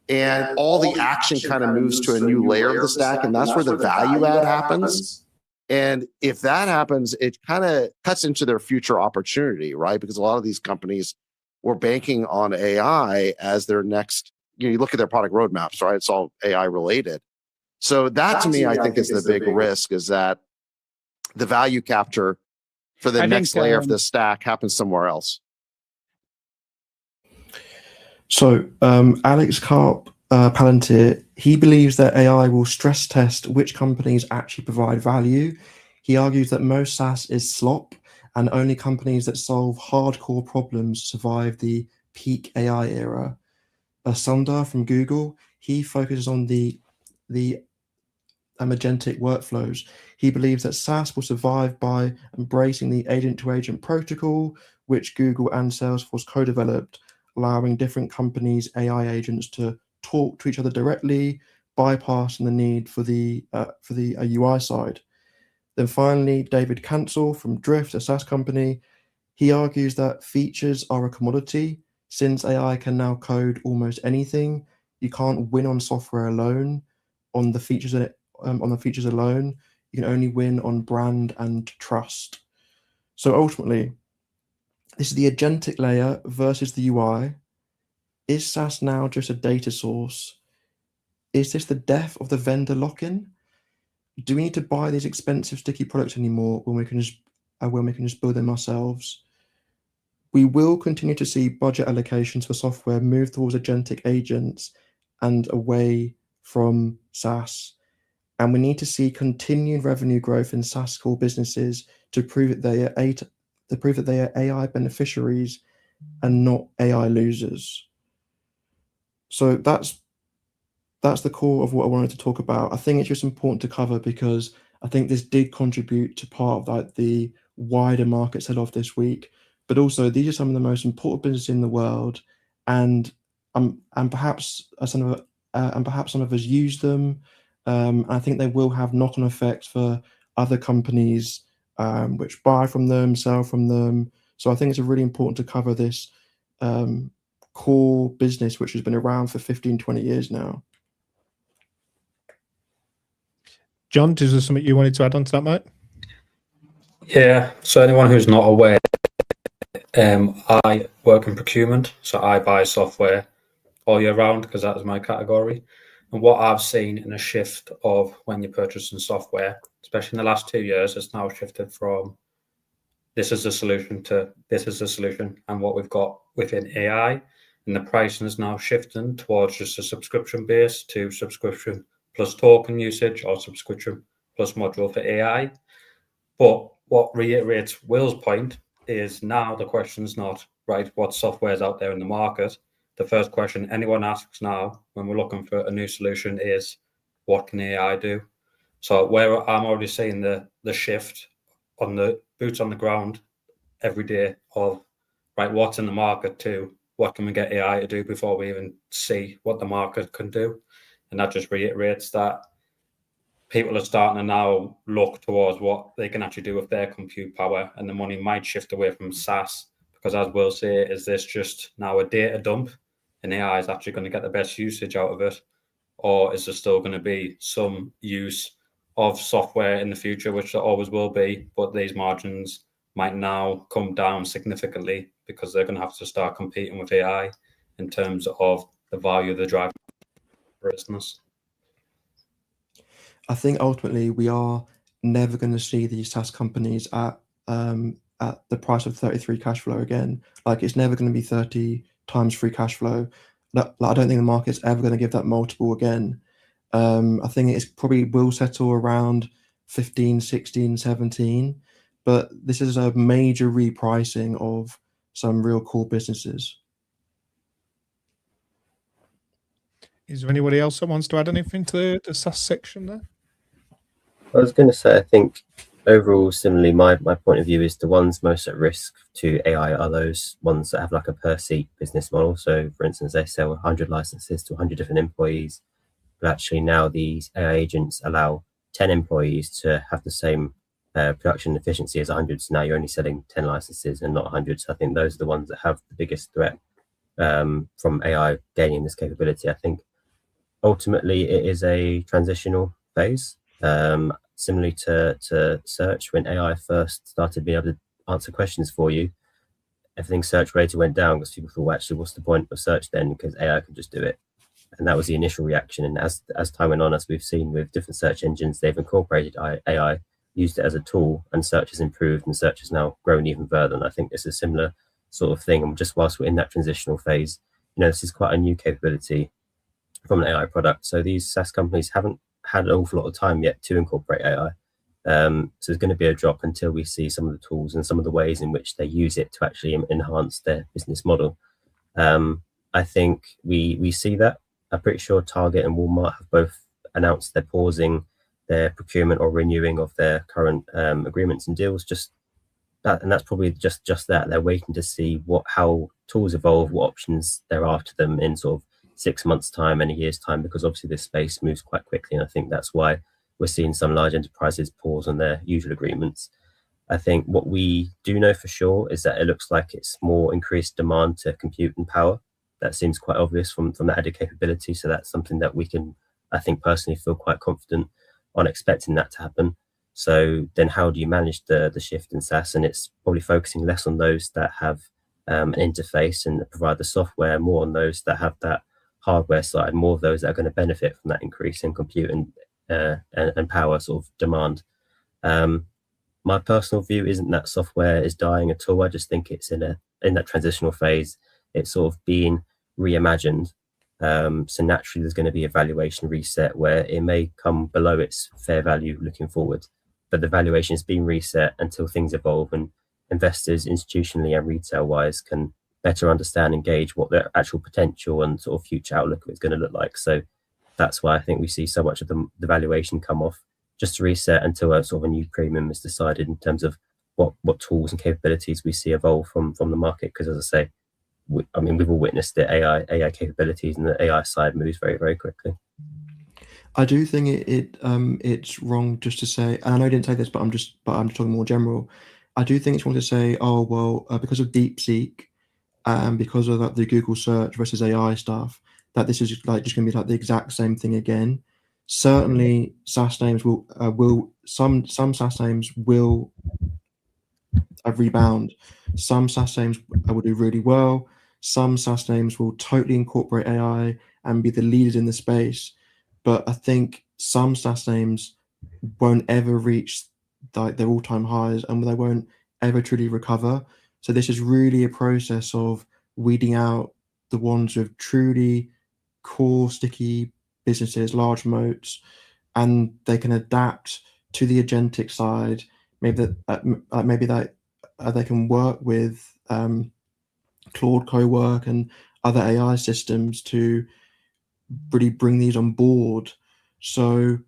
And all the action kind of moves to a new layer of the stack, and that's where the value add happens. And if that happens, it kind of cuts into their future opportunity, right? Because a lot of these companies were banking on AI as their next, you look at their product roadmaps, right? It's all AI related. So that to me, I think is the big risk, is that the value capture for the next layer of the stack happens somewhere else. So Alex Karp Palantir, he believes that AI will stress test which companies actually provide value. He argues that most SaaS is slop, and only companies that solve hardcore problems survive the peak AI era. Sundar from Google, he focuses on the agentic workflows. He believes that SaaS will survive by embracing the agent-to-agent protocol, which Google and Salesforce co-developed, allowing different companies' AI agents to talk to each other directly, bypassing the need for the UI side. Then finally, David Cancel from Drift, a SaaS company, he argues that features are a commodity. Since AI can now code almost anything, you can't win on software alone, on the features alone. You can only win on brand and trust. So ultimately, this is the agentic layer versus the UI. Is SaaS now just a data source? Is this the death of the vendor lock-in? Do we need to buy these expensive, sticky products anymore when we can just build them ourselves? We will continue to see budget allocations for software move towards agentic agents and away from SaaS. And we need to see continued revenue growth in SaaS core businesses to prove that they are AI beneficiaries and not AI losers. So that's that's the core of what I wanted to talk about. I think it's just important to cover because I think this did contribute to part of like the wider market sell-off this week. But also, these are some of the most important businesses in the world, and perhaps some of us use them. I think they will have knock-on effects for other companies which buy from them, sell from them. So I think it's really important to cover this core business, which has been around for 15, 20 years now. John, is there something you wanted to add on to that, mate? Yeah, so anyone who's not aware, I work in procurement, so I buy software all year round because that is my category. And what I've seen in a shift of when you're purchasing software, especially in the last 2 years, it's now shifted from this is the solution to this is the solution, and what we've got within AI, and the pricing is now shifting towards just a subscription base to subscription plus token usage or subscription plus module for AI. But what reiterates Will's point is now the question is not, right, what software is out there in the market. The first question anyone asks now when we're looking for a new solution is, what can AI do? So where I'm already seeing the shift on the boots on the ground every day of, right, what's in the market to what can we get AI to do before we even see what the market can do. And that just reiterates that people are starting to now look towards what they can actually do with their compute power, and the money might shift away from SaaS because, as we'll say, is this just now a data dump and AI is actually going to get the best usage out of it? Or is there still going to be some use of software in the future, which there always will be, but these margins might now come down significantly because they're going to have to start competing with AI in terms of the value they drive for business? I think ultimately we are never going to see these SaaS companies at the price of 33 cash flow again. Like, it's never going to be 30 times free cash flow. I don't think the market's ever going to give that multiple again. I think it's probably will settle around 15, 16, 17. But this is a major repricing of some real cool businesses. Is there anybody else that wants to add anything to the SaaS section there? I was going to say, I think overall, similarly, my point of view is the ones most at risk to AI are those ones that have like a per seat business model. So, for instance, they sell 100 licenses to 100 different employees, but actually now these AI agents allow 10 employees to have the same production efficiency as 100. So now you're only selling 10 licenses and not 100. So I think those are the ones that have the biggest threat from AI gaining this capability. I think ultimately it is a transitional phase. Similarly to search, when AI first started being able to answer questions for you, everything search related went down because people thought, well, actually, what's the point of search then? Because AI can just do it. And that was the initial reaction. And as time went on, as we've seen with different search engines, they've incorporated AI, used it as a tool, and search has improved, and search has now grown even further. And I think it's a similar sort of thing. And just whilst we're in that transitional phase, this is quite a new capability from an AI product. So these SaaS companies haven't had an awful lot of time yet to incorporate AI. So there's going to be a drop until we see some of the tools and some of the ways in which they use it to actually enhance their business model. I think we see that. I'm pretty sure Target and Walmart have both announced they're pausing their procurement or renewing of their current agreements and deals. Just that, and that's probably just that. They're waiting to see how tools evolve, what options there are to them in sort of 6 months' time and a year's time, because obviously this space moves quite quickly, and I think that's why we're seeing some large enterprises pause on their usual agreements. I think what we do know for sure is that it looks like it's more increased demand to compute and power. That seems quite obvious from the added capability. So that's something that we can, I think, personally feel quite confident on expecting that to happen. So then how do you manage the shift in SaaS? And it's probably focusing less on those that have an interface and provide the software, more on those that have that hardware side, more of those that are going to benefit from that increase in compute and power sort of demand. My personal view isn't that software is dying at all. I just think it's in that transitional phase. It's sort of being reimagined. So naturally there's going to be a valuation reset where it may come below its fair value looking forward, but the valuation is being reset until things evolve and investors institutionally and retail wise can better understand and gauge what their actual potential and sort of future outlook is going to look like. So that's why I think we see so much of the valuation come off, just to reset until a sort of a new premium is decided in terms of what tools and capabilities we see evolve from the market. Because as I say, we've all witnessed the AI capabilities, and the AI side moves very, very quickly. I do think it's wrong just to say, and I know I didn't say this, but I'm just talking more general. I do think it's wrong to say, oh well, because of DeepSeek and because of like the Google search versus AI stuff, that this is like just going to be like the exact same thing again. Certainly, SaaS names will some SaaS names will rebound. Some SaaS names will do really well. Some SaaS names will totally incorporate AI and be the leaders in the space. But I think some SaaS names won't ever reach like their all-time highs, and they won't ever truly recover. So this is really a process of weeding out the ones with truly core, sticky businesses, large moats, and they can adapt to the agentic side. Maybe that they can work with Claude Cowork and other AI systems to really bring these on board. So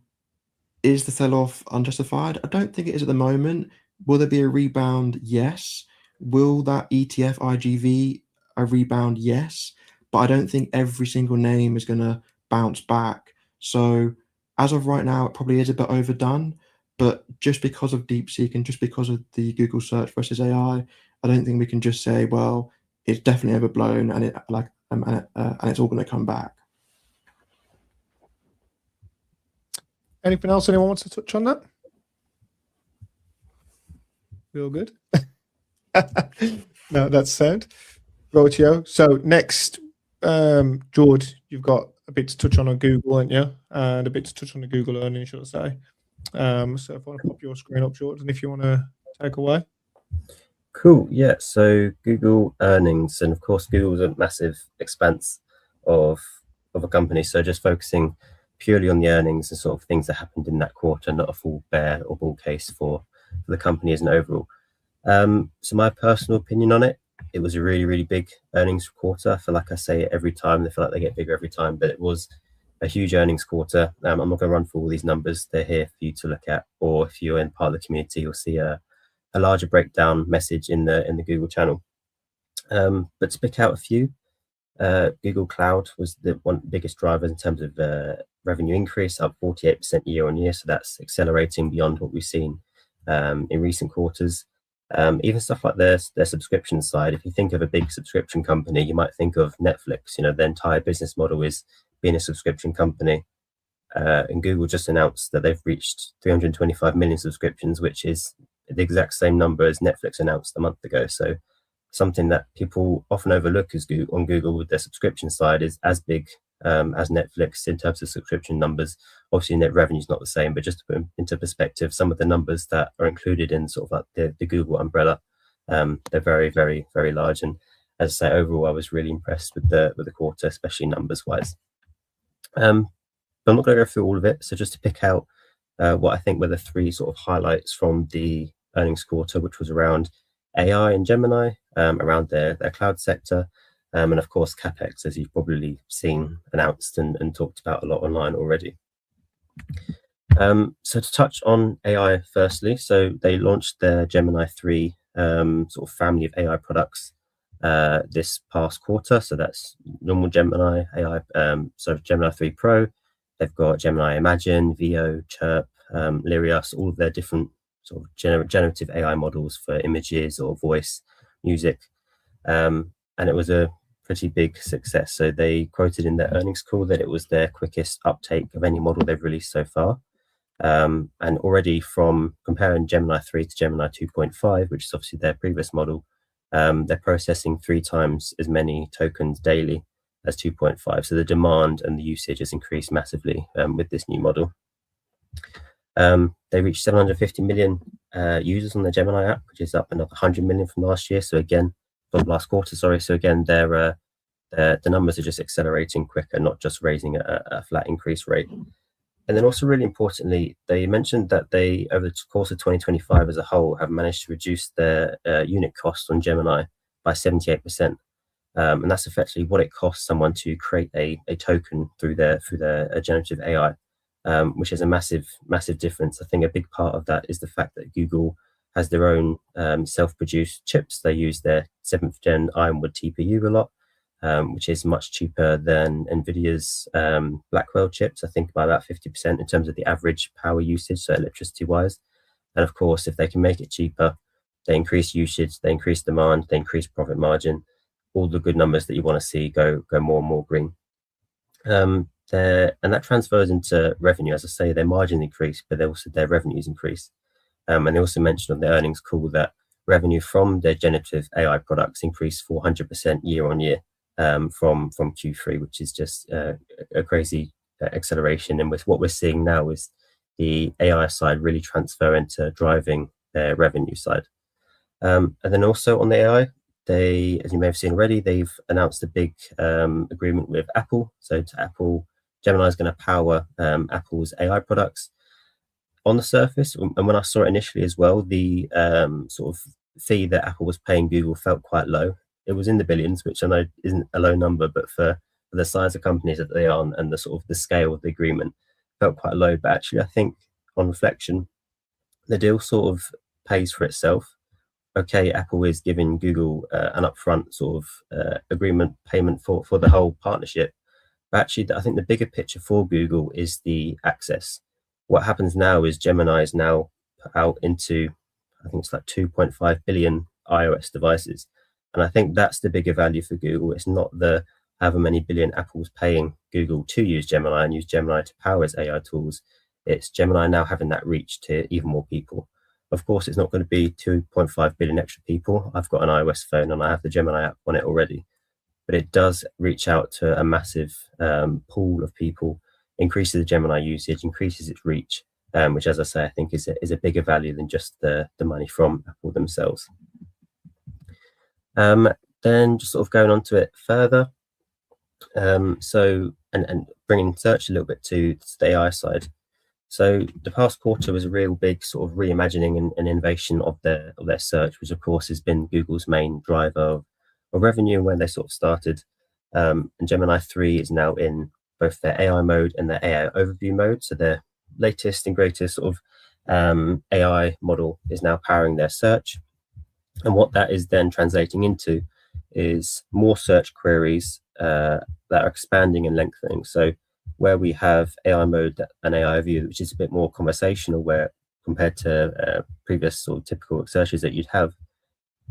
is the sell-off unjustified? I don't think it is at the moment. Will there be a rebound? Yes. Will that ETF IGV a rebound? Yes. But I don't think every single name is going to bounce back. So as of right now, it probably is a bit overdone. But just because of DeepSeek and just because of the Google search versus AI, I don't think we can just say, well, it's definitely overblown and it's all going to come back. Anything else anyone wants to touch on that? Feel good? No, that's sound. Rotio. So next, George, you've got a bit to touch on Google, haven't you? And a bit to touch on the Google earnings, should I say. So if I want to pop your screen up, George, and if you want to take away. Cool. Yeah. So Google earnings, and of course, Google's a massive expanse of a company. So just focusing purely on the earnings and sort of things that happened in that quarter, not a full bear or bull case for the company as an overall. So my personal opinion on it, it was a really, really big earnings quarter. I feel like I say it every time. They feel like they get bigger every time, but it was a huge earnings quarter. I'm not going to run through all these numbers. They're here for you to look at, or if you're in part of the community, you'll see a larger breakdown message in the Google channel. But to pick out a few, Google Cloud was the biggest driver in terms of revenue increase, up 48% year on year. So that's accelerating beyond what we've seen in recent quarters. Even stuff like their subscription side. If you think of a big subscription company, you might think of Netflix. You know, their entire business model is being a subscription company. And Google just announced that they've reached 325 million subscriptions, which is the exact same number as Netflix announced a month ago. So something that people often overlook is on Google with their subscription side is as big as Netflix in terms of subscription numbers. Obviously, net revenue is not the same, but just to put them into perspective, some of the numbers that are included in sort of like the Google umbrella, they're very, very, very large. And as I say, overall, I was really impressed with the quarter, especially numbers wise. But I'm not going to go through all of it. So just to pick out what I think were the three sort of highlights from the earnings quarter, which was around AI and Gemini, around their cloud sector, and of course CapEx, as you've probably seen announced and talked about a lot online already. So to touch on AI firstly, so they launched their Gemini 3 sort of family of AI products this past quarter. So that's normal Gemini AI, so Gemini 3 Pro. They've got Gemini Imagine, Veo, Chirp, Lyrius, all of their different sort of generative AI models for images or voice, music, and it was a pretty big success. So they quoted in their earnings call that it was their quickest uptake of any model they've released so far. And already from comparing Gemini 3 to Gemini 2.5, which is obviously their previous model, they're processing 3 times as many tokens daily as 2.5. So the demand and the usage has increased massively with this new model. They reached 750 million users on the Gemini app, which is up another 100 million from last year. So again, from last quarter, sorry. So again, the numbers are just accelerating quicker, not just raising a flat increase rate. And then also really importantly, they mentioned that they, over the course of 2025 as a whole, have managed to reduce their unit cost on Gemini by 78%. and that's effectively what it costs someone to create a token through their generative AI, which is a massive difference. I think a big part of that is the fact that Google has their own self-produced chips. They use their 7th gen Ironwood TPU a lot, which is much cheaper than NVIDIA's Blackwell chips. I think by about 50% in terms of the average power usage, so electricity-wise. And of course, if they can make it cheaper, they increase usage, they increase demand, they increase profit margin. All the good numbers that you want to see go more and more green. And that transfers into revenue. As I say, their margin increase, but their revenues increase. And they also mentioned on the earnings call that revenue from their generative AI products increased 400% year on year from Q3, which is just a crazy acceleration. And with what we're seeing now is the AI side really transfer into driving their revenue side. And then also on the AI, as you may have seen already, they've announced a big agreement with Apple. So to Apple, Gemini is going to power Apple's AI products. On the surface, and when I saw it initially as well, the sort of fee that Apple was paying Google felt quite low. It was in the billions, which I know isn't a low number, but for the size of companies that they are and the sort of the scale of the agreement, felt quite low. But actually, I think on reflection, the deal sort of pays for itself. Okay, Apple is giving Google an upfront sort of agreement payment for the whole partnership. But actually, I think the bigger picture for Google is the access. What happens now is Gemini is now put out into, I think it's like 2.5 billion iOS devices. And I think that's the bigger value for Google. It's not the however many billion Apple's paying Google to use Gemini and use Gemini to power its AI tools. It's Gemini now having that reach to even more people. Of course, it's not going to be 2.5 billion extra people. I've got an iOS phone and I have the Gemini app on it already. But it does reach out to a massive pool of people, increases the Gemini usage, increases its reach, which, as I say, I think is a bigger value than just the money from Apple themselves. Then just sort of going on to it further. So bringing search a little bit to the AI side. So the past quarter was a real big sort of reimagining and innovation of their search, which of course has been Google's main driver of revenue and where they sort of started. And Gemini 3 is now in both their AI mode and their AI overview mode. So their latest and greatest sort of AI model is now powering their search. And what that is then translating into is more search queries that are expanding and lengthening. So where we have AI mode and AI overview, which is a bit more conversational, where compared to previous sort of typical searches that you'd have,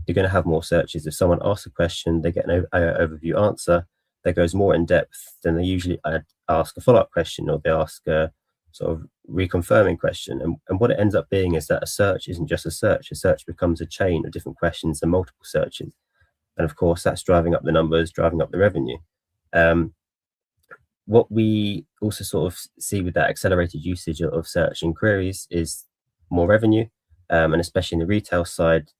you're going to have more searches. If someone asks a question, they get an AI overview answer that goes more in depth, then they usually ask a follow-up question, or they ask a sort of reconfirming question. And what it ends up being is that a search isn't just a search. A search becomes a chain of different questions and multiple searches. And of course, that's driving up the numbers, driving up the revenue. What we also sort of see with that accelerated usage of search and queries is more revenue. And especially in the retail side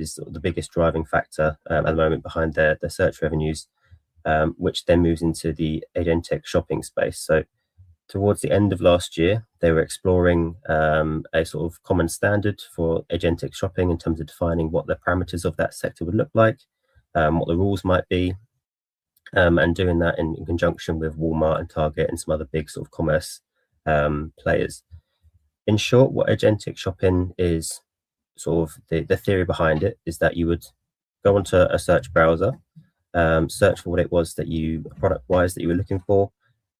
is sort of the biggest driving factor at the moment behind their search revenues, which then moves into the agentic shopping space. So towards the end of last year, they were exploring a sort of common standard for agentic shopping in terms of defining what the parameters of that sector would look like, what the rules might be, and doing that in conjunction with Walmart and Target and some other big sort of commerce players. In short, what agentic shopping is, sort of the theory behind it, is that you would go onto a search browser, search for what it was that product-wise that you were looking for,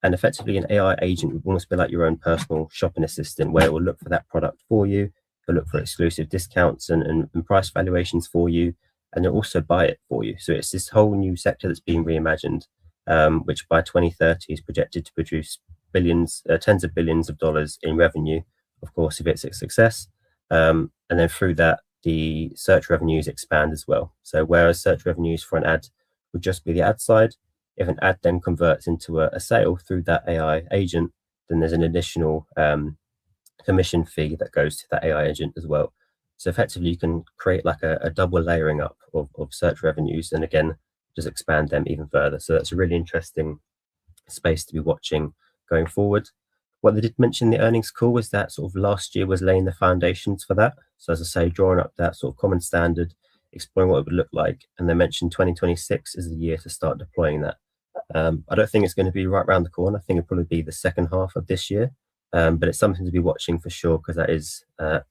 and effectively an AI agent would almost be like your own personal shopping assistant, where it will look for that product for you, it'll look for exclusive discounts and price valuations for you, and it'll also buy it for you. So it's this whole new sector that's being reimagined, which by 2030 is projected to produce tens of billions of dollars in revenue, of course, if it's a success. And then through that, the search revenues expand as well. So whereas search revenues for an ad would just be the ad side, if an ad then converts into a sale through that AI agent, then there's an additional commission fee that goes to that AI agent as well. So effectively, you can create like a double layering up of search revenues, and again, just expand them even further. So that's a really interesting space to be watching going forward. What they did mention in the earnings call was that sort of last year was laying the foundations for that. So as I say, drawing up that sort of common standard, exploring what it would look like. And they mentioned 2026 is the year to start deploying that. I don't think it's going to be right around the corner. I think it'll probably be the second half of this year. But it's something to be watching for sure, because that is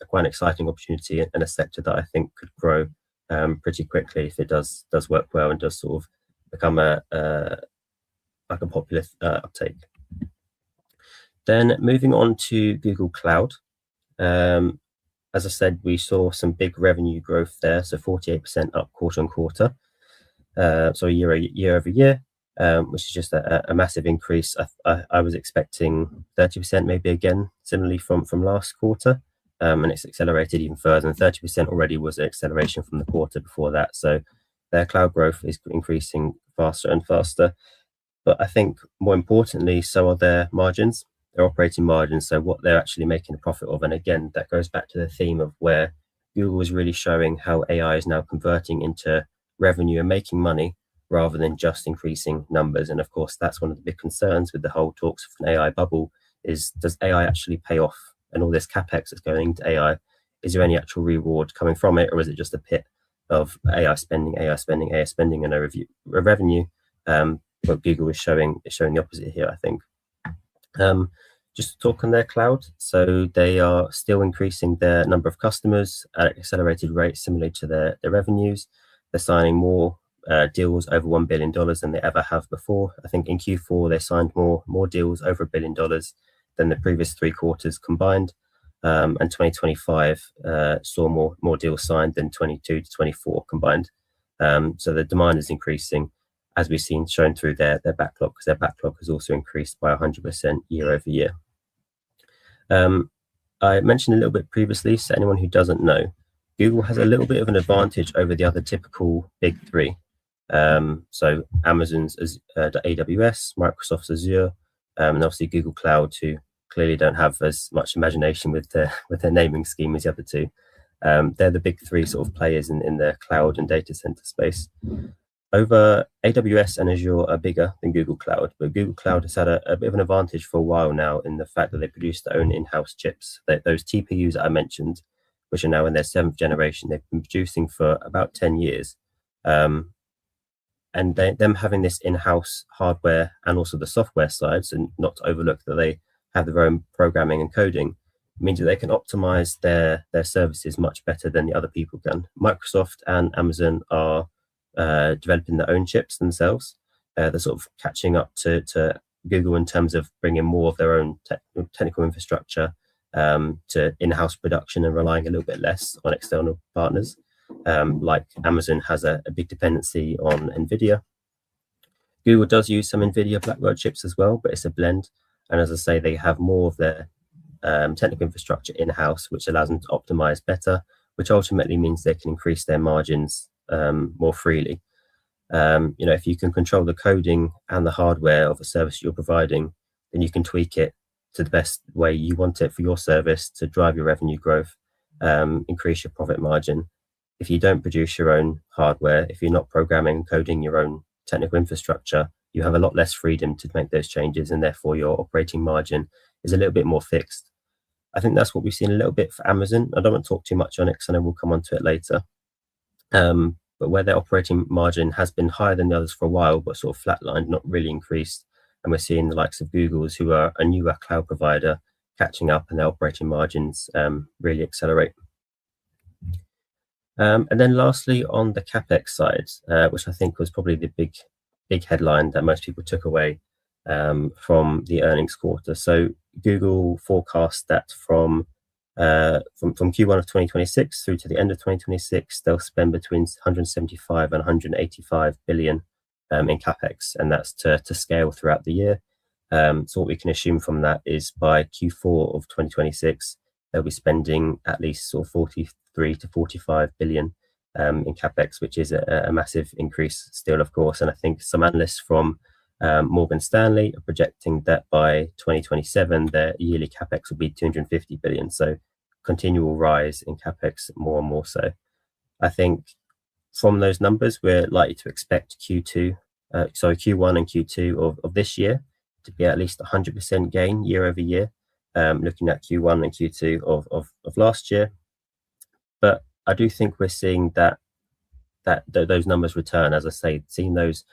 quite an exciting opportunity and a sector that I think could grow pretty quickly if it does work well and does sort of become like a popular uptake. Then moving on to Google Cloud. As I said, we saw some big revenue growth there, so 48% up quarter on quarter, so year over year, which is just a massive increase. I was expecting 30% maybe again, similarly from last quarter, and it's accelerated even further, and 30% already was an acceleration from the quarter before that. So their cloud growth is increasing faster and faster. But I think more importantly, so are their margins, their operating margins, so what they're actually making a profit of. And again, that goes back to the theme of where Google is really showing how AI is now converting into revenue and making money rather than just increasing numbers. And of course, that's one of the big concerns with the whole talks of an AI bubble is, does AI actually pay off? And all this CapEx that's going into AI, is there any actual reward coming from it? Or is it just a pit of AI spending, and a revenue? But Google is showing the opposite here, I think. Just to talk on their cloud, so they are still increasing their number of customers at accelerated rates similar to their revenues. They're signing more deals over $1 billion than they ever have before. I think in Q4 they signed more deals over $1 billion than the previous 3 quarters combined, and 2025 saw more deals signed than 22 to 24 combined. So the demand is increasing, as we've seen shown through their backlog, because their backlog has also increased by 100% year over year. I mentioned a little bit previously, so anyone who doesn't know, Google has a little bit of an advantage over the other typical big 3. So Amazon's AWS, Microsoft's Azure, and obviously Google Cloud, who clearly don't have as much imagination with their naming scheme as the other 2. They're the big 3 sort of players in the cloud and data center space. Over AWS and Azure are bigger than Google Cloud, but Google Cloud has had a bit of an advantage for a while now in the fact that they produce their own in-house chips. Those TPUs that I mentioned, which are now in their 7th generation, they've been producing for about 10 years. And them having this in-house hardware and also the software sides, and not to overlook that they have their own programming and coding, means that they can optimize their services much better than the other people can. Microsoft and Amazon are developing their own chips themselves. They're sort of catching up to Google in terms of bringing more of their own technical infrastructure to in-house production and relying a little bit less on external partners. Like Amazon has a big dependency on NVIDIA. Google does use some NVIDIA Blackwell chips as well, but it's a blend. And as I say, they have more of their technical infrastructure in-house, which allows them to optimize better, which ultimately means they can increase their margins more freely. If you can control the coding and the hardware of a service you're providing, then you can tweak it to the best way you want it for your service to drive your revenue growth, increase your profit margin. If you don't produce your own hardware, if you're not programming and coding your own technical infrastructure, you have a lot less freedom to make those changes, and therefore your operating margin is a little bit more fixed. I think that's what we've seen a little bit for Amazon. I don't want to talk too much on it because I know we'll come on to it later. But where their operating margin has been higher than the others for a while, but sort of flatlined, not really increased. And we're seeing the likes of Google's, who are a newer cloud provider, catching up, and their operating margins really accelerate. And then lastly, on the CapEx side, which I think was probably the big headline that most people took away from the earnings quarter. So Google forecast that from Q1 of 2026 through to the end of 2026, they'll spend between 175 and 185 billion in CapEx, and that's to scale throughout the year. So what we can assume from that is by Q4 of 2026, they'll be spending at least sort of 43 to 45 billion in CapEx, which is a massive increase still, of course. And I think some analysts from Morgan Stanley are projecting that by 2027, their yearly CapEx will be 250 billion. So continual rise in CapEx, more and more so. I think from those numbers, we're likely to expect Q1 and Q2 of this year to be at least 100% gain year over year, looking at Q1 and Q2 of last year. But I do think we're seeing that those numbers return. As I say, seeing those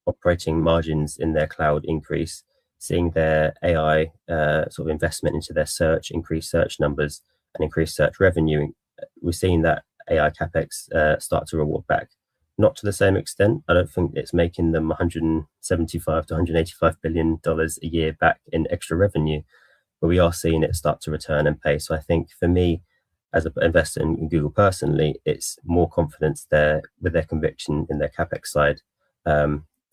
operating margins in their cloud increase, seeing their AI sort of investment into their search, increase search numbers and increase search revenue, we're seeing that AI capex start to reward back. Not to the same extent. I don't think it's making them 175 to 185 billion dollars a year back in extra revenue, but we are seeing it start to return and pay. So I think for me, as an investor in Google personally, it's more confidence there with their conviction in their capex side,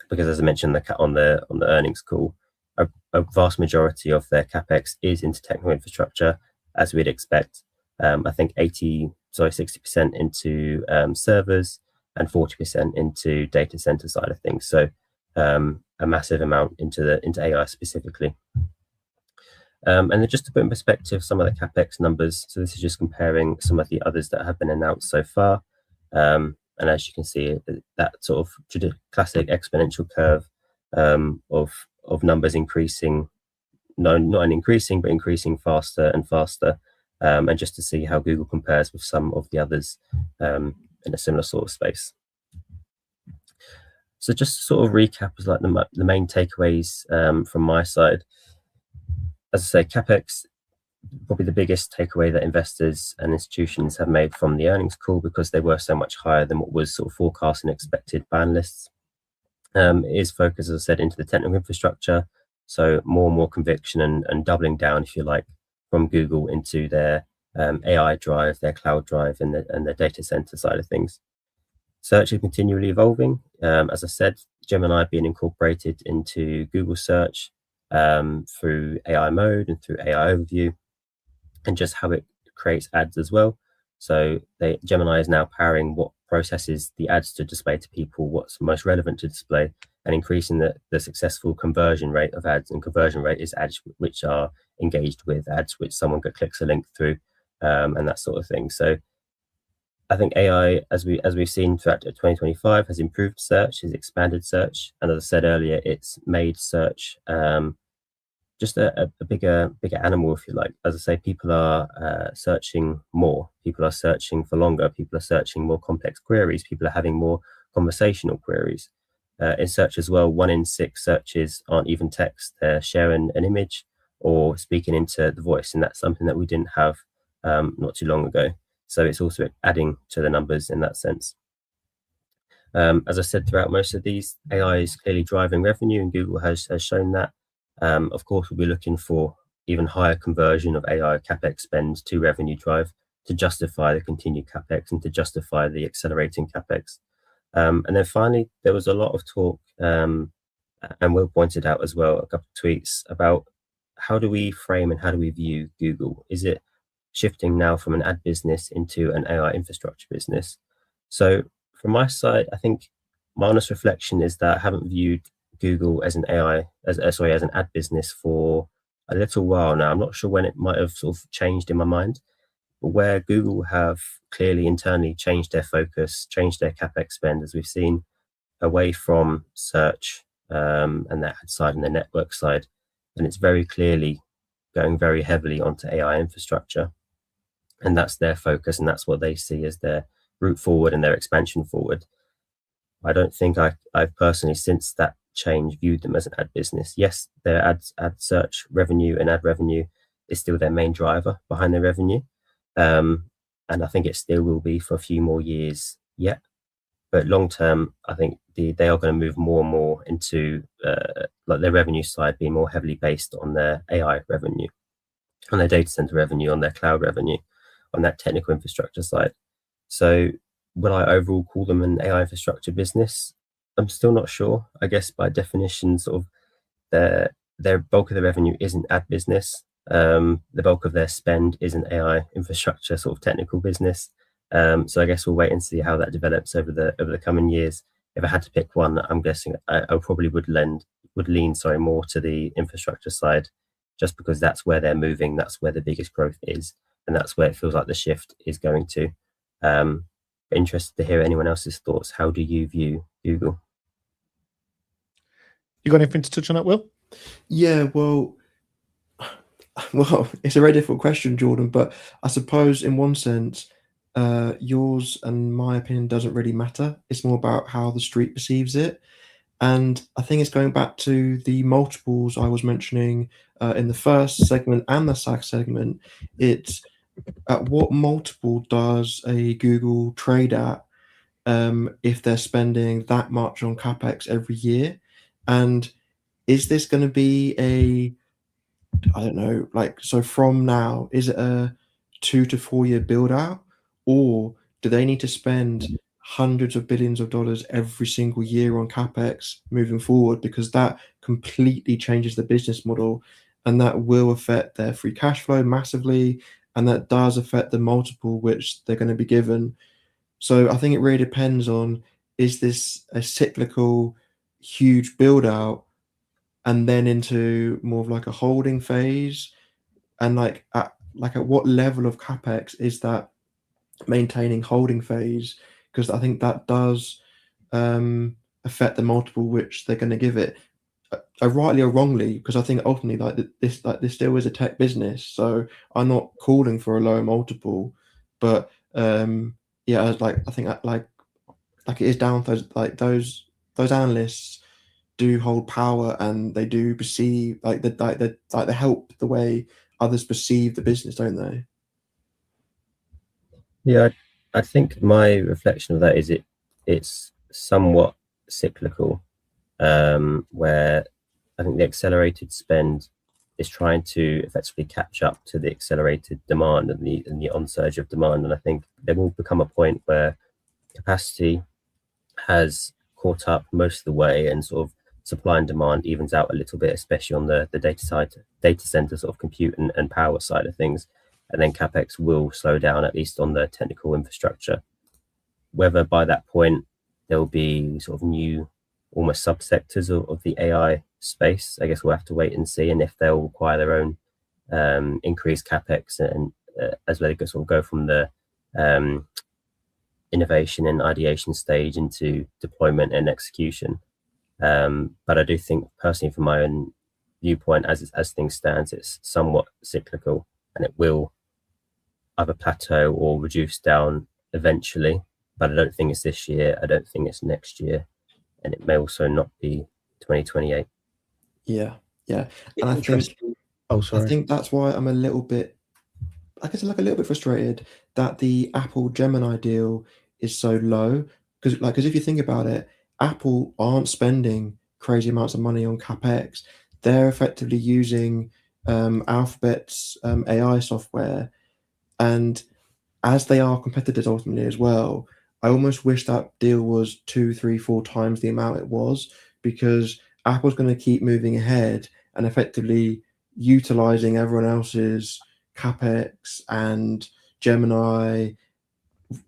because as I mentioned on the earnings call, a vast majority of their capex is into technical infrastructure, as we'd expect. I think 60% into servers and 40% into data center side of things. So a massive amount into AI specifically. And then just to put in perspective some of the capex numbers. So this is just comparing some of the others that have been announced so far. And as you can see, that sort of classic exponential curve of numbers increasing, not increasing, but increasing faster and faster. And just to see how Google compares with some of the others in a similar sort of space. So just to sort of recap as like the main takeaways from my side. As I say, capex, probably the biggest takeaway that investors and institutions have made from the earnings call, because they were so much higher than what was sort of forecast and expected by analysts, is focused, as I said, into the technical infrastructure. So more and more conviction and doubling down, if you like, from Google into their AI drive, their cloud drive, and their data center side of things. Search is continually evolving. As I said, Gemini being incorporated into Google search through AI mode and through AI overview, and just how it creates ads as well. So Gemini is now powering what processes the ads to display to people, what's most relevant to display, and increasing the successful conversion rate of ads. And conversion rate is ads which are engaged with, ads which someone clicks a link through, and that sort of thing. So I think AI, as we've seen throughout 2025, has improved search, has expanded search, and as I said earlier, it's made search just a bigger animal, if you like. As I say, people are searching more, people are searching for longer, people are searching more complex queries, people are having more conversational queries. In search as well, 1 in 6 searches aren't even text, they're sharing an image or speaking into the voice, and that's something that we didn't have not too long ago. So it's also adding to the numbers in that sense. As I said, throughout most of these, AI is clearly driving revenue, and Google has shown that. Of course, we'll be looking for even higher conversion of AI capex spend to revenue drive to justify the continued capex and to justify the accelerating capex. And then finally, there was a lot of talk, and Will pointed out as well a couple of tweets about how do we frame and how do we view Google? Is it shifting now from an ad business into an AI infrastructure business? So from my side, I think my honest reflection is that I haven't viewed Google as an as an ad business for a little while now. I'm not sure when it might have sort of changed in my mind, but where Google have clearly internally changed their focus, changed their capex spend, as we've seen, away from search and their ad side and their network side, and it's very clearly going very heavily onto AI infrastructure, and that's their focus, and that's what they see as their route forward and their expansion forward. I don't think I've personally, since that change, viewed them as an ad business. Yes, their ad search revenue and ad revenue is still their main driver behind their revenue, and I think it still will be for a few more years yet. But long term, I think they are going to move more and more into like their revenue side being more heavily based on their AI revenue, on their data center revenue, on their cloud revenue, on that technical infrastructure side. So will I overall call them an AI infrastructure business? I'm still not sure. I guess by definition, sort of their bulk of the revenue isn't ad business. The bulk of their spend is an AI infrastructure sort of technical business. So I guess we'll wait and see how that develops over the coming years. If I had to pick one, I'm guessing I probably would lean more to the infrastructure side, just because that's where they're moving, that's where the biggest growth is, and that's where it feels like the shift is going to. Interested to hear anyone else's thoughts. How do you view Google? You got anything to touch on that, Will? Yeah, well, it's a very difficult question, Jordan, but I suppose in one sense, yours and my opinion doesn't really matter. It's more about how the street perceives it. And I think it's going back to the multiples I was mentioning in the first segment and the second segment. It's at what multiple does a Google trade at if they're spending that much on CapEx every year? And is this going to be I don't know, like, so from now, is it a 2 to 4 year build out, or do they need to spend hundreds of billions of dollars every single year on CapEx moving forward? Because that completely changes the business model, and that will affect their free cash flow massively, and that does affect the multiple which they're going to be given. So I think it really depends on, is this a cyclical, huge build out, and then into more of like a holding phase, and at what level of capex is that maintaining holding phase? Because I think that does affect the multiple which they're going to give it, rightly or wrongly, because I think ultimately this still is a tech business, so I'm not calling for a lower multiple, but yeah, I think it is down to those analysts do hold power, and they do perceive they help the way others perceive the business, don't they? Yeah, I think my reflection of that is it's somewhat cyclical, where I think the accelerated spend is trying to effectively catch up to the accelerated demand and the onsurge of demand. And I think there will become a point where capacity has caught up most of the way, and sort of supply and demand evens out a little bit, especially on the data center sort of compute and power side of things. And then capex will slow down, at least on the technical infrastructure. Whether by that point there will be sort of new, almost subsectors of the AI space, I guess we'll have to wait and see, and if they'll require their own increased capex, and as they sort of go from the innovation and ideation stage into deployment and execution. But I do think, personally, from my own viewpoint, as things stands, it's somewhat cyclical, and it will either plateau or reduce down eventually. But I don't think it's this year. I don't think it's next year, and it may also not be 2028. Yeah, and I think that's why I'm a little bit, I guess, like a little bit frustrated that the Apple Gemini deal is so low, because if you think about it, Apple aren't spending crazy amounts of money on capex. They're effectively using Alphabet's AI software, and as they are competitors ultimately as well, I almost wish that deal was 2, 3, 4 times the amount it was, because Apple's going to keep moving ahead and effectively utilizing everyone else's capex and Gemini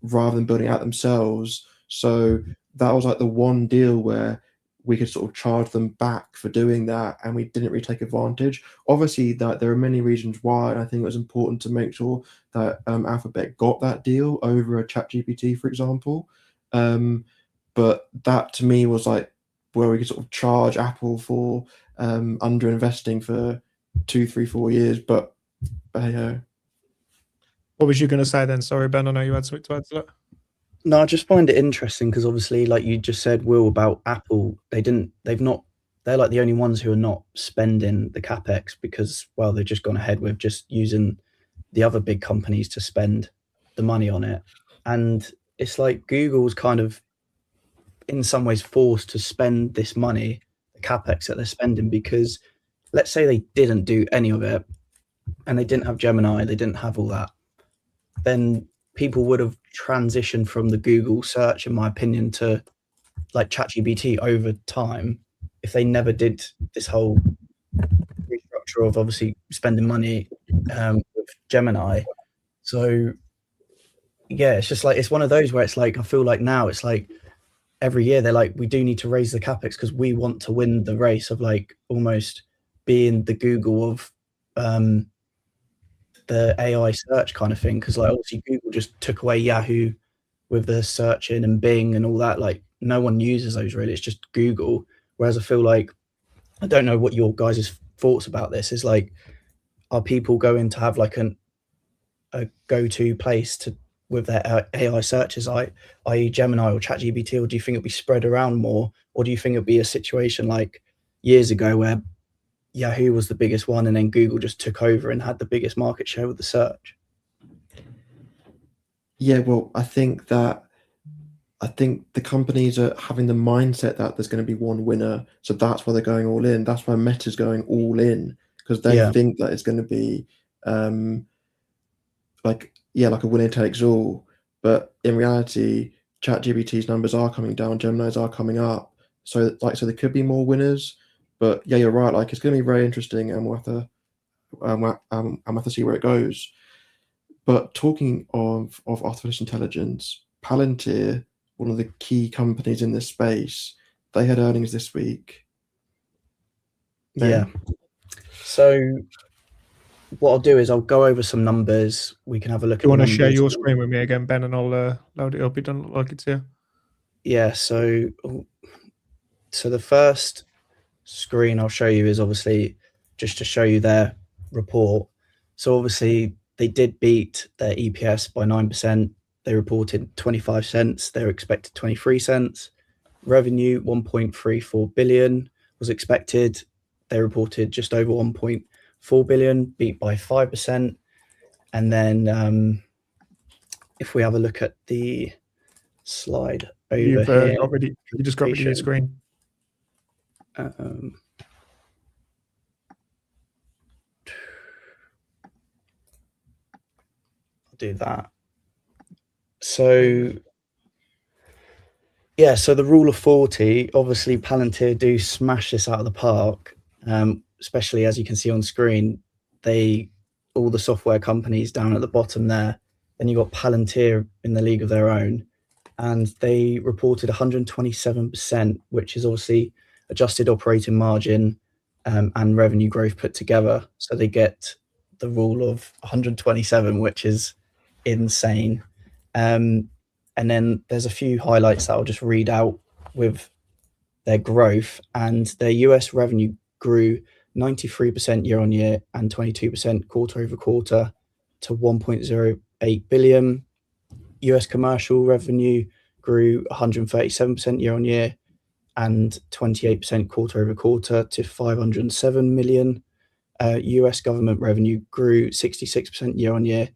rather than building out themselves. So that was like the one deal where we could sort of charge them back for doing that, and we didn't really take advantage. Obviously, that there are many reasons why, and I think it was important to make sure that Alphabet got that deal over a ChatGPT, for example. But that to me was like where we could sort of charge Apple for under investing for 2, 3, 4 years. But hey, what was you going to say then? Sorry, Ben, I know you had something to add to that. No, I just find it interesting because obviously, like you just said, Will, about Apple, they're like the only ones who are not spending the capex because, well, they've just gone ahead with just using the other big companies to spend the money on it. And it's like Google's kind of in some ways forced to spend this money, the capex that they're spending, because let's say they didn't do any of it and they didn't have Gemini, they didn't have all that, then people would have transitioned from the Google search, in my opinion, to like ChatGPT over time if they never did this whole restructure of obviously spending money with Gemini. So yeah, it's just like, it's one of those where it's like, I feel like now it's like every year they're like, we do need to raise the capex because we want to win the race of like almost being the Google of the AI search kind of thing, because like obviously Google just took away Yahoo with the searching and Bing and all that. Like no one uses those really, it's just Google. Whereas I feel like, I don't know what your guys' thoughts about this is, like, are people going to have like a go-to place to with their AI searches, i.e. Gemini or ChatGPT, or do you think it'll be spread around more, or do you think it'll be a situation like years ago where Yahoo was the biggest one and then Google just took over and had the biggest market share with the search? Yeah, well, I think the companies are having the mindset that there's going to be one winner, so that's why they're going all in. That's why Meta's going all in, because they think that it's going to be like a winner takes all. But in reality, ChatGPT's numbers are coming down, Gemini's are coming up. So there could be more winners. But yeah, you're right. Like, it's going to be very interesting, and we'll have to see where it goes. But talking of artificial intelligence, Palantir, one of the key companies in this space, they had earnings this week. Yeah. So what I'll do is I'll go over some numbers. We can have a look at You the want to numbers. share your screen with me again, Ben, and I'll load it up. It doesn't look like it's here. Yeah, so the first screen I'll show you is obviously just to show you their report. So obviously they did beat their EPS by 9%. They reported 25 cents. They were expected 23 cents. Revenue 1.34 billion was expected. They reported just over 1.4 billion, beat by 5%. And then if we have a look at the slide over You just got rid of your presentation. screen. I'll do that. So yeah, so the rule of 40, obviously Palantir do smash this out of the park, especially as you can see on screen, all the software companies down at the bottom there, then you got Palantir in the league of their own, and they reported 127%, which is obviously adjusted operating margin and revenue growth put together. So they get the rule of 127, which is insane. And then there's a few highlights that I'll just read out with their growth, and their US revenue grew 93% year on year and 22% quarter over quarter to 1.08 billion. US commercial revenue grew 137% year on year and 28% quarter over quarter to 507 million. US government revenue grew 66% year on year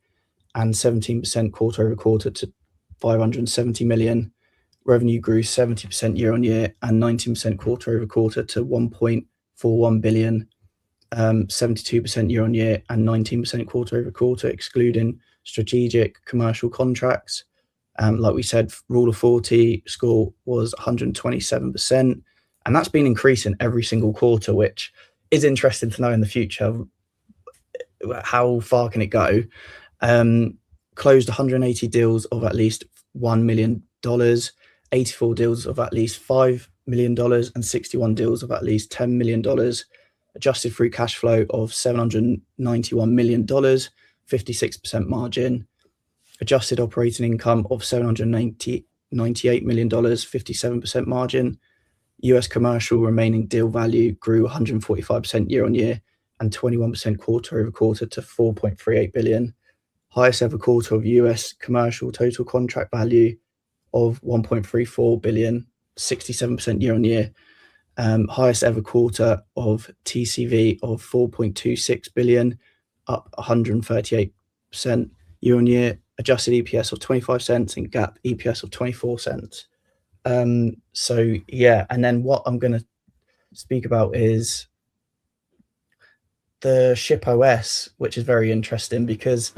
and 17% quarter over quarter to 570 million. Revenue grew 70% year on year and 19% quarter over quarter to 1.41 billion. 72% year on year and 19% quarter over quarter, excluding strategic commercial contracts. Like we said, rule of 40 score was 127%, and that's been increasing every single quarter, which is interesting to know in the future. How far can it go? Closed 180 deals of at least $1 million, 84 deals of at least $5 million, and 61 deals of at least $10 million. Adjusted free cash flow of $791 million, 56% margin. Adjusted operating income of $798 million, 57% margin. US commercial remaining deal value grew 145% year on year and 21% quarter over quarter to 4.38 billion. Highest ever quarter of US commercial total contract value of 1.34 billion, 67% year on year. Highest ever quarter of TCV of 4.26 billion, up 138% year on year. Adjusted EPS of 25 cents and GAAP EPS of 24 cents. So yeah, and then what I'm going to speak about is the ship OS, which is very interesting because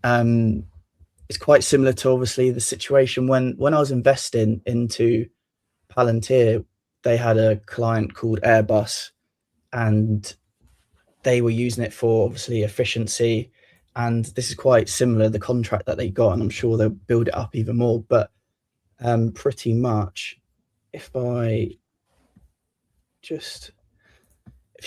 it's quite similar to obviously the situation when I was investing into Palantir. They had a client called Airbus, and they were using it for obviously efficiency. And this is quite similar, the contract that they got, and I'm sure they'll build it up even more. But pretty much, if you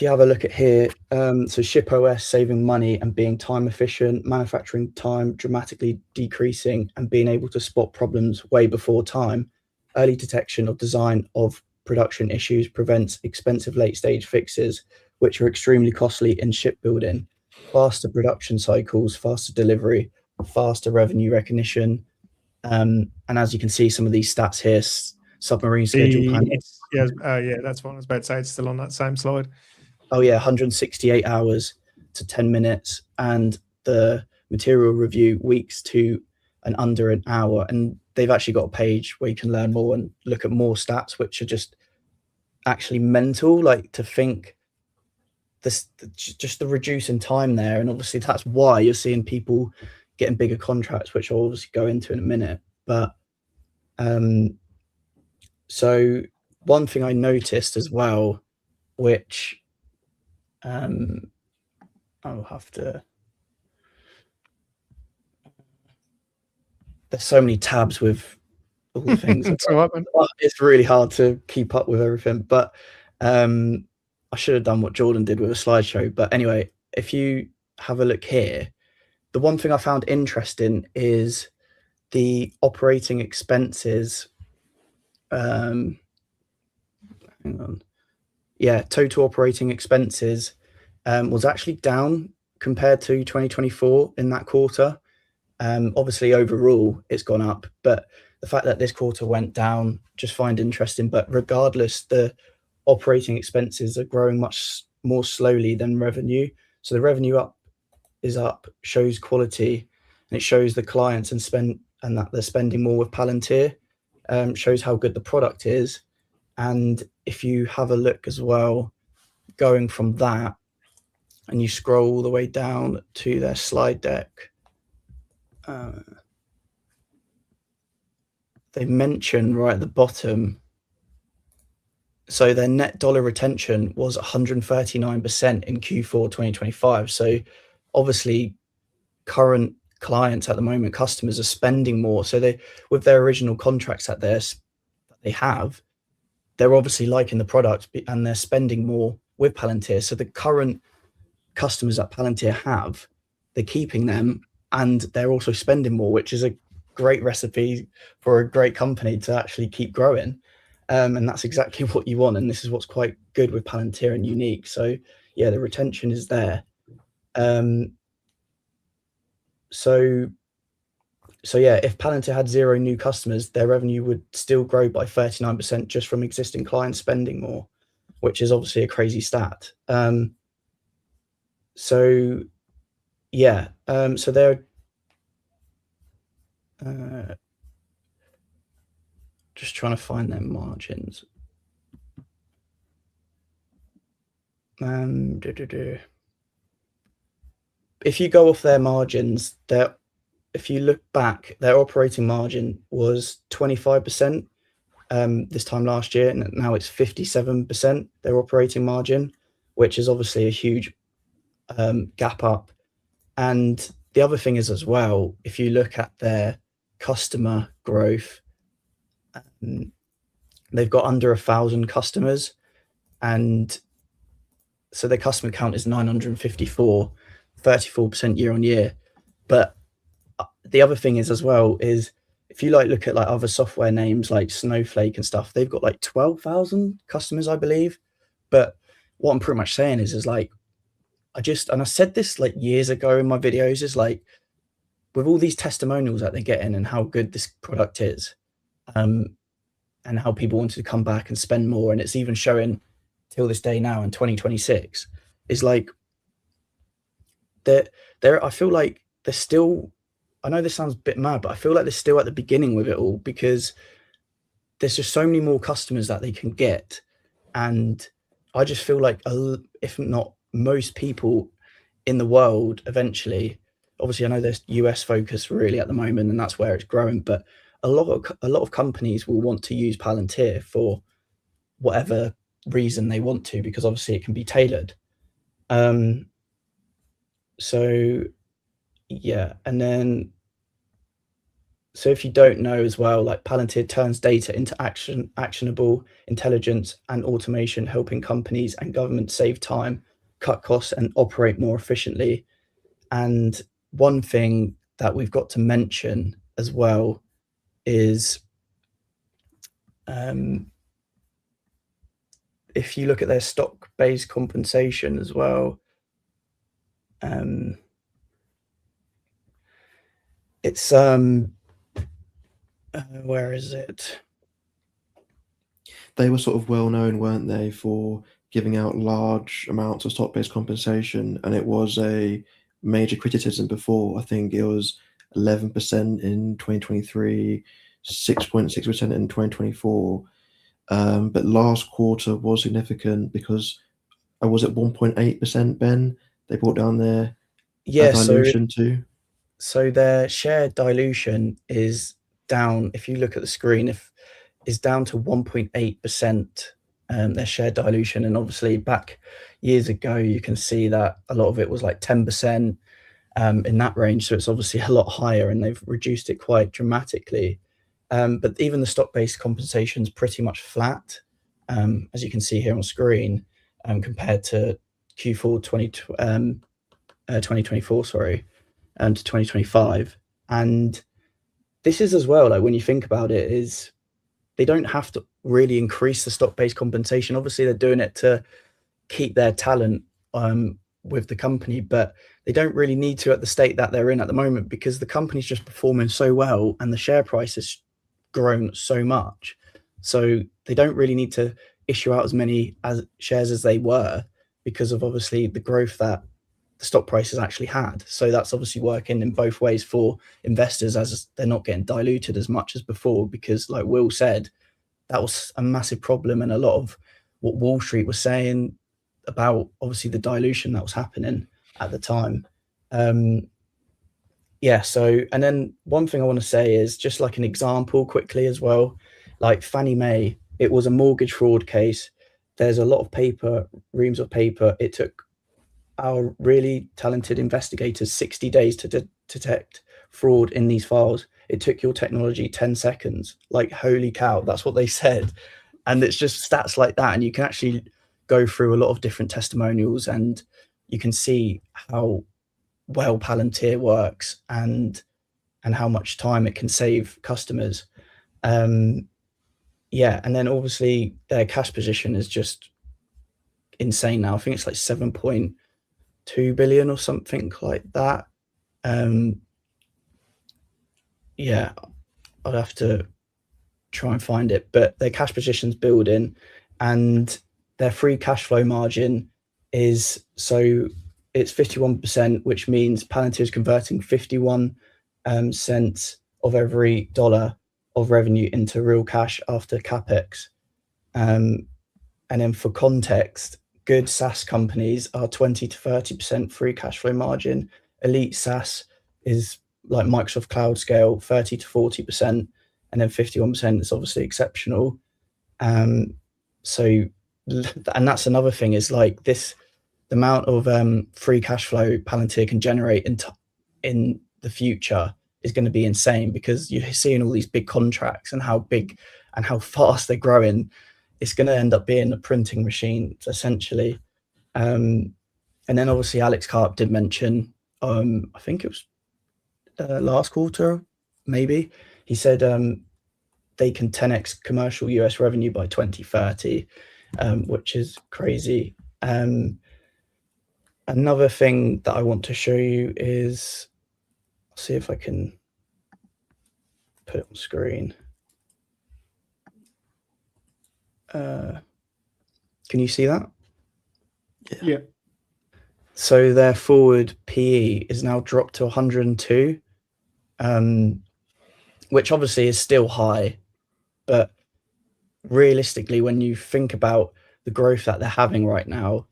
have a look at here, so Ship OS saving money and being time efficient, manufacturing time dramatically decreasing, and being able to spot problems way before time. Early detection of design of production issues prevents expensive late stage fixes, which are extremely costly in shipbuilding. Faster production cycles, faster delivery, faster revenue recognition. And as you can see, some of these stats here, submarine schedule planning. Yeah, that's what I was about to say. It's still on that same slide. Oh yeah, 168 hours to 10 minutes, and the material review weeks to and under an hour. And they've actually got a page where you can learn more and look at more stats, which are just actually mental, like to think this, just the reduce in time there. And obviously that's why you're seeing people getting bigger contracts, which I'll obviously go into in a minute. But so one thing I noticed as well, which I'll have to, there's so many tabs with all the things. It's really hard to keep up with everything, but I should have done what Jordan did with a slideshow. But anyway, if you have a look here, the one thing I found interesting is the operating expenses. Hang on. Yeah, total operating expenses was actually down compared to 2024 in that quarter. Obviously, overall, it's gone up, but the fact that this quarter went down, just find interesting. But regardless, the operating expenses are growing much more slowly than revenue. So the revenue is up, shows quality, and it shows the clients and that they're spending more with Palantir, shows how good the product is. And if you have a look as well, going from that, and you scroll all the way down to their slide deck, they mention right at the bottom, so their net dollar retention was 139% in Q4 2025. So obviously current clients at the moment, customers are spending more. So they, with their original contracts that they have, they're obviously liking the product and they're spending more with Palantir. So the current customers that Palantir have, they're keeping them and they're also spending more, which is a great recipe for a great company to actually keep growing. And that's exactly what you want. And this is what's quite good with Palantir and unique. So yeah, the retention is there. So yeah, if Palantir had 0 new customers, their revenue would still grow by 39% just from existing clients spending more, which is obviously a crazy stat. So yeah, so they're just trying to find their margins. If you go off their margins, if you look back, their operating margin was 25% this time last year, and now it's 57%, their operating margin, which is obviously a huge gap up. And the other thing is as well, if you look at their customer growth, they've got under 1,000 customers, and so their customer count is 954, 34% year on year. But the other thing is as well is if you look at other software names like Snowflake and stuff, they've got 12,000 customers, I believe. But what I'm pretty much saying is and I said this years ago in my videos, is with all these testimonials that they're getting and how good this product is, and how people wanted to come back and spend more, and it's even showing till this day now in 2026, is I feel like they're still, I know this sounds a bit mad, but I feel like they're still at the beginning with it all, because there's just so many more customers that they can get. And I just feel like, if not most people in the world eventually, obviously I know there's US focus really at the moment and that's where it's growing, but a lot of companies will want to use Palantir for whatever reason they want to, because obviously it can be tailored. So yeah, and then so if you don't know as well, Palantir turns data into actionable intelligence and automation, helping companies and governments save time, cut costs, and operate more efficiently. And one thing that we've got to mention as well is, if you look at their stock-based compensation as well, It's where is it? They were sort of well known, weren't they, for giving out large amounts of stock-based compensation, and it was a major criticism before. I think it was 11% in 2023, 6.6% in 2024. But last quarter was significant because I was at 1.8%, Ben. They brought down their Yeah, dilution too. so their share dilution is down. If you look at the screen, is down to 1.8%. Their share dilution, and obviously back years ago, you can see that a lot of it was like 10% in that range. So it's obviously a lot higher, and they've reduced it quite dramatically. But even the stock-based compensation is pretty much flat, as you can see here on screen, compared to Q4 2024, sorry, to 2025. And this is as well, like when you think about it, is they don't have to really increase the stock-based compensation. Obviously, they're doing it to keep their talent with the company, but they don't really need to at the state that they're in at the moment, because the company's just performing so well and the share price has grown so much. So they don't really need to issue out as many shares as they were, because of obviously the growth that the stock price has actually had. So that's obviously working in both ways for investors, as they're not getting diluted as much as before, because like Will said, that was a massive problem, and a lot of what Wall Street was saying about obviously the dilution that was happening at the time. Yeah, so, and then one thing I want to say is just like an example quickly as well, like Fannie Mae, it was a mortgage fraud case. There's a lot of paper, reams of paper. It took our really talented investigators 60 days to detect fraud in these files. It took your technology 10 seconds. Like, holy cow, that's what they said. And it's just stats like that. And you can actually go through a lot of different testimonials, and you can see how well Palantir works and how much time it can save customers. Yeah, and then obviously their cash position is just insane now. I think it's like 7.2 billion or something like that. Yeah, I'd have to try and find it, but their cash position's building, and their free cash flow margin is, so it's 51%, which means Palantir is converting 51 cents of every dollar of revenue into real cash after capex. And then for context, good SaaS companies are 20 to 30% free cash flow margin. Elite SaaS is like Microsoft Cloud Scale, 30 to 40%, and then 51% is obviously exceptional. So, and that's another thing, is like this, the amount of free cash flow Palantir can generate in the future is going to be insane, because you're seeing all these big contracts and how big and how fast they're growing. It's going to end up being a printing machine, essentially. And then obviously Alex Karp did mention, I think it was last quarter, maybe, he said they can 10x commercial US revenue by 2030, which is crazy. Another thing that I want to show you is, I'll see if I can put it on screen. Can you see that? Yeah. So their forward PE is now dropped to 102, which obviously is still high, but realistically, when you think about the growth that they're having right now,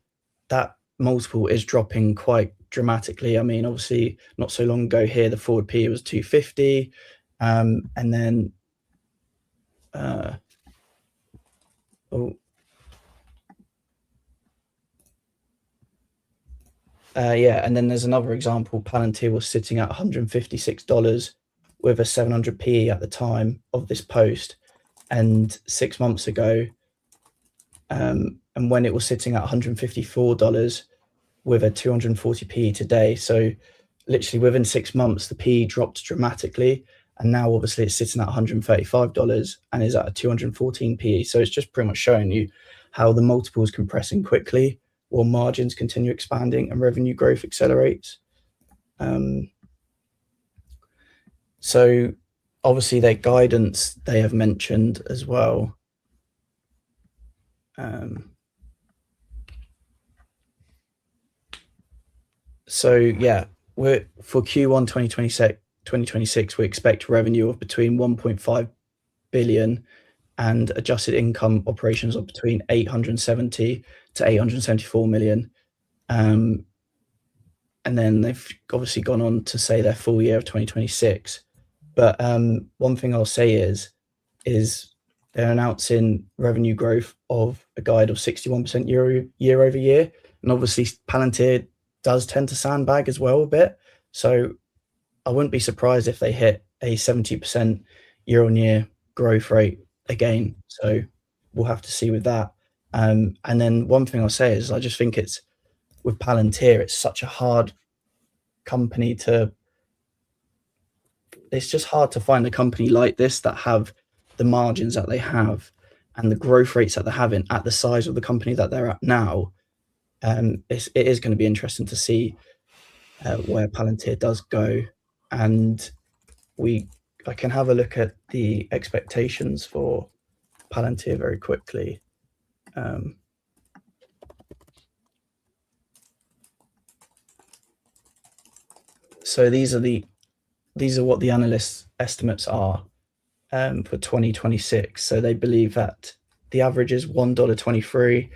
that multiple is dropping quite dramatically. I mean, obviously, not so long ago here, the forward PE was 250, and then yeah, and then there's another example. Palantir was sitting at $156 with a 700 PE at the time of this post, and 6 months ago, and when it was sitting at $154 with a 240 PE today. So literally within 6 months, the PE dropped dramatically, and now obviously it's sitting at $135 and is at a 214 PE. So it's just pretty much showing you how the multiple is compressing quickly while margins continue expanding and revenue growth accelerates. So obviously their guidance they have mentioned as well. So yeah, we're for Q1 2026, we expect revenue of between 1.5 billion and adjusted income operations of between 870 to 874 million. And then they've obviously gone on to say their full year of 2026. But one thing I'll say is they're announcing revenue growth of a guide of 61% year over year. And obviously Palantir does tend to sandbag as well a bit. So I wouldn't be surprised if they hit a 70% year on year growth rate again. So we'll have to see with that. And then one thing I'll say is I just think it's with Palantir, it's such a hard company it's just hard to find a company like this that have the margins that they have and the growth rates that they're having at the size of the company that they're at now. It is going to be interesting to see where Palantir does go, and I can have a look at the expectations for Palantir very quickly. So these are what the analysts' estimates are for 2026. So they believe that the average is $1.23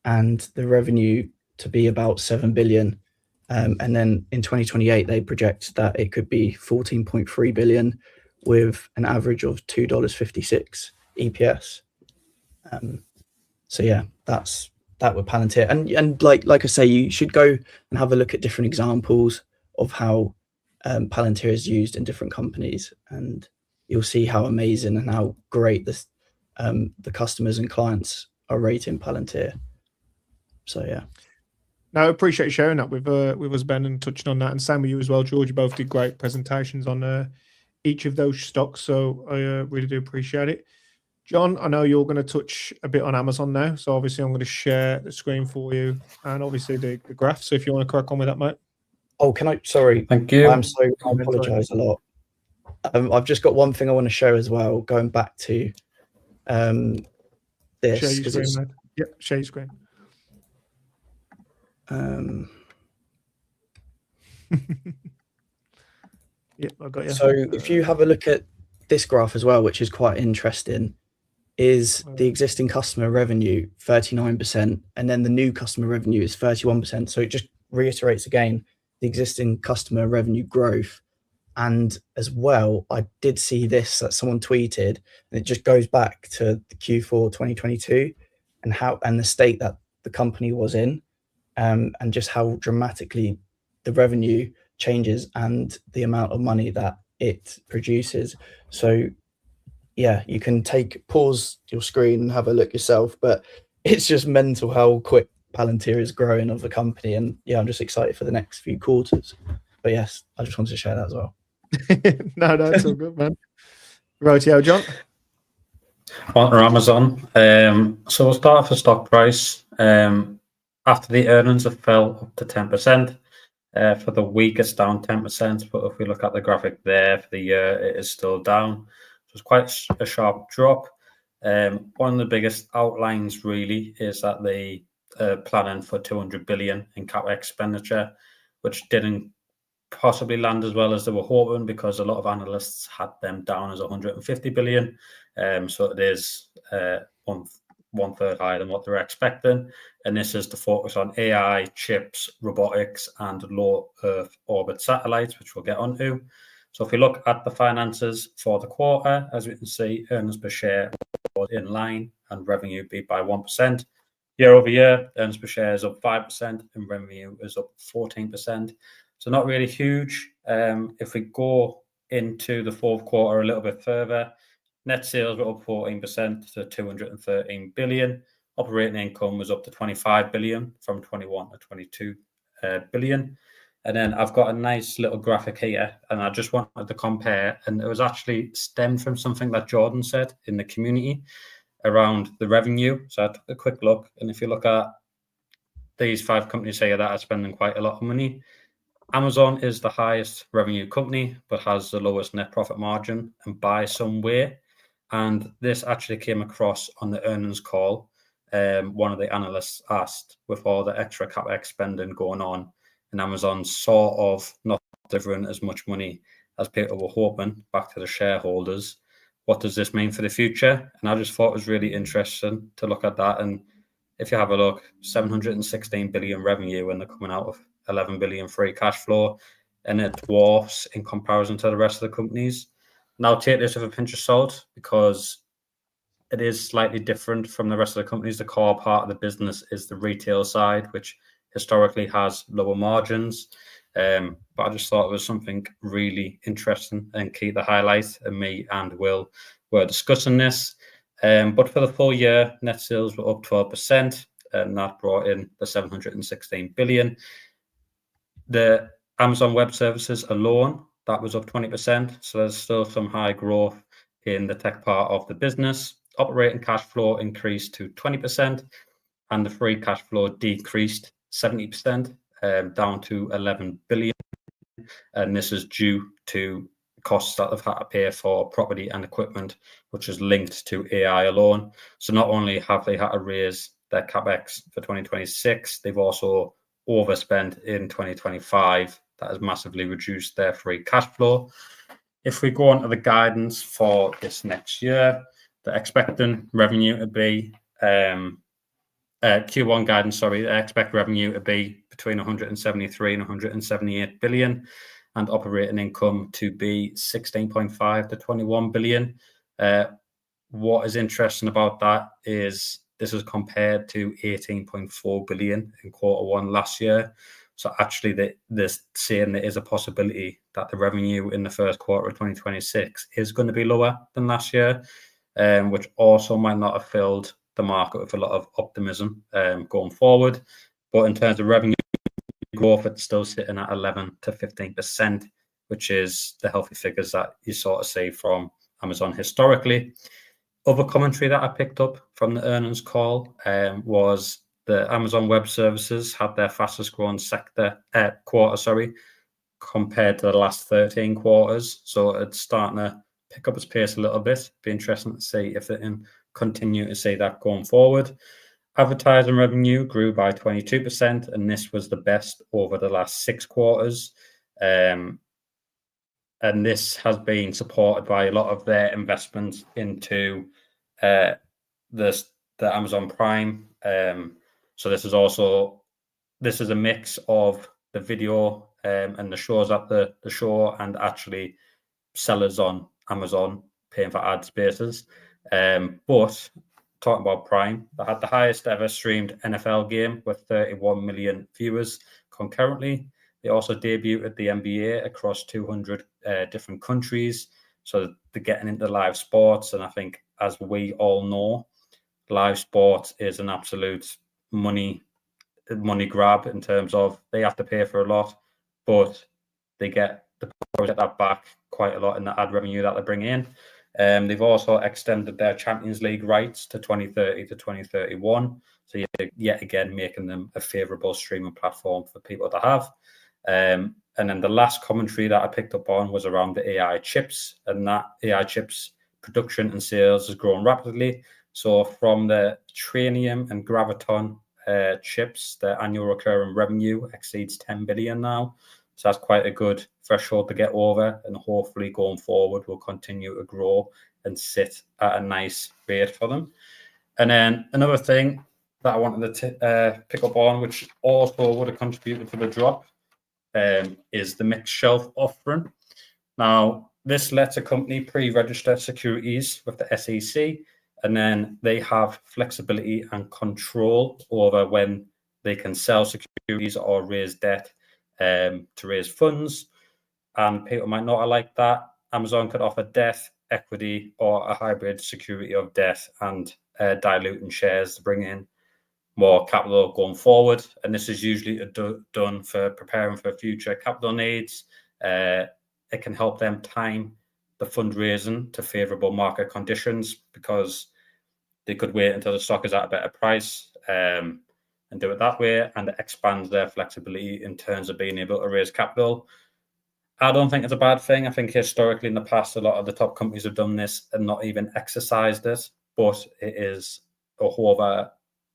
and the revenue to be about 7 billion. And then in 2028, they project that it could be 14.3 billion with an average of $2.56 EPS. So yeah, that's that with Palantir. And like I say, you should go and have a look at different examples of how Palantir is used in different companies, and you'll see how amazing and how great this the customers and clients are rating Palantir. So yeah. No, I appreciate you sharing that with us, Ben, and touching on that, and same with you as well, George. You both did great presentations on each of those stocks, so I really do appreciate it. John, I know you're going to touch a bit on Amazon now, so obviously I'm going to share the screen for you and obviously the graph. So if you want to crack on with that, mate. Oh, can I? Sorry, Thank you. I apologise a lot. I've just got one thing I want to show as well. Going back to this, share your screen, mate. Yep, share your screen. Yep, I got you. So if you have a look at this graph as well, which is quite interesting, is the existing customer revenue 39%, and then the new customer revenue is 31%. So it just reiterates again the existing customer revenue growth. And as well, I did see this that someone tweeted, and it just goes back to the Q4 2022 and the state that the company was in, and just how dramatically the revenue changes and the amount of money that it produces. So yeah, you can pause your screen and have a look yourself, but it's just mental how quick Palantir is growing of the company. And yeah, I'm just excited for the next few quarters. But yes, I just wanted to share that as well. No, it's all good, man. Right, yeah, John. On Amazon. So we'll start off with stock price. After the earnings have fell up to 10%. For the week, it's down 10%. But if we look at the graphic there for the year, it is still down. So it's quite a sharp drop. One of the biggest outlines really is that they planning for 200 billion in capex expenditure, which didn't possibly land as well as they were hoping, because a lot of analysts had them down as 150 billion. So it is one third higher than what they're expecting. And this is to focus on AI, chips, robotics, and low Earth orbit satellites, which we'll get onto. So if we look at the finances for the quarter, as we can see, earnings per share was in line and revenue beat by 1%. Year over year, earnings per share is up 5% and revenue is up 14%. So not really huge. If we go into the fourth quarter a little bit further, net sales were up 14% to 213 billion. Operating income was up to 25 billion from 21 to 22 billion. And then I've got a nice little graphic here, and I just wanted to compare. And it was actually stemmed from something that Jordan said in the community around the revenue. So I took a quick look. And if you look at these 5 companies here that are spending quite a lot of money, Amazon is the highest revenue company, but has the lowest net profit margin, and by some way. And this actually came across on the earnings call. One of the analysts asked, with all the extra CapEx spending going on, and Amazon sort of not delivering as much money as people were hoping back to the shareholders, what does this mean for the future? And I just thought it was really interesting to look at that. And if you have a look, 716 billion revenue, and they're coming out of 11 billion free cash flow, and it dwarfs in comparison to the rest of the companies. Now, take this with a pinch of salt, because it is slightly different from the rest of the companies. The core part of the business is the retail side, which historically has lower margins. But I just thought it was something really interesting and key to highlight, and me and Will were discussing this. But for the full year, net sales were up 12%, and that brought in the 716 billion. The Amazon Web Services alone, that was up 20%. So there's still some high growth in the tech part of the business. Operating cash flow increased to 20%, and the free cash flow decreased 70%, down to 11 billion. And this is due to costs that they've had to pay for property and equipment, which is linked to AI alone. So not only have they had to raise their CapEx for 2026, they've also overspent in 2025. That has massively reduced their free cash flow. If we go on to the guidance for this next year, they're expecting revenue to be Q1 guidance, sorry, I expect revenue to be between 173 and 178 billion, and operating income to be 16.5 to 21 billion. What is interesting about that is this is compared to 18.4 billion in Q1 last year. So actually, they're saying there is a possibility that the revenue in the first quarter of 2026 is going to be lower than last year, which also might not have filled the market with a lot of optimism going forward. But in terms of revenue growth, it's still sitting at 11 to 15%, which is the healthy figures that you sort of see from Amazon historically. Other commentary that I picked up from the earnings call was the Amazon Web Services had their fastest growing quarter, compared to the last 13 quarters. So it's starting to pick up its pace a little bit. Be interesting to see if they can continue to see that going forward. Advertising revenue grew by 22%, and this was the best over the last 6 quarters. And this has been supported by a lot of their investments into the Amazon Prime. So this is a mix of the video and the shows at the show, and actually sellers on Amazon paying for ad spaces. But talking about Prime, they had the highest ever streamed NFL game with 31 million viewers concurrently. They also debuted the NBA across 200 different countries. So they're getting into live sports. And I think, as we all know, live sports is an absolute money grab, in terms of they have to pay for a lot, but they get that back quite a lot in the ad revenue that they bring in. They've also extended their Champions League rights to 2030 to 2031. So yet again, making them a favourable streaming platform for people to have. And then the last commentary that I picked up on was around the AI chips, and that AI chips production and sales has grown rapidly. So from the Trainium and Graviton chips, their annual recurring revenue exceeds 10 billion now. So that's quite a good threshold to get over, and hopefully going forward will continue to grow and sit at a nice rate for them. And then another thing that I wanted to pick up on, which also would have contributed to the drop, is the mixed shelf offering. Now, this lets a company pre-register securities with the SEC, and then they have flexibility and control over when they can sell securities or raise debt to raise funds. And people might not like that. Amazon could offer debt, equity, or a hybrid security of debt and diluting shares to bring in more capital going forward. And this is usually done for preparing for future capital needs. It can help them time the fundraising to favourable market conditions, because they could wait until the stock is at a better price. And and do it that way, and it expands their flexibility in terms of being able to raise capital. I don't think it's a bad thing. I think historically in the past, a lot of the top companies have done this and not even exercised it, but it is a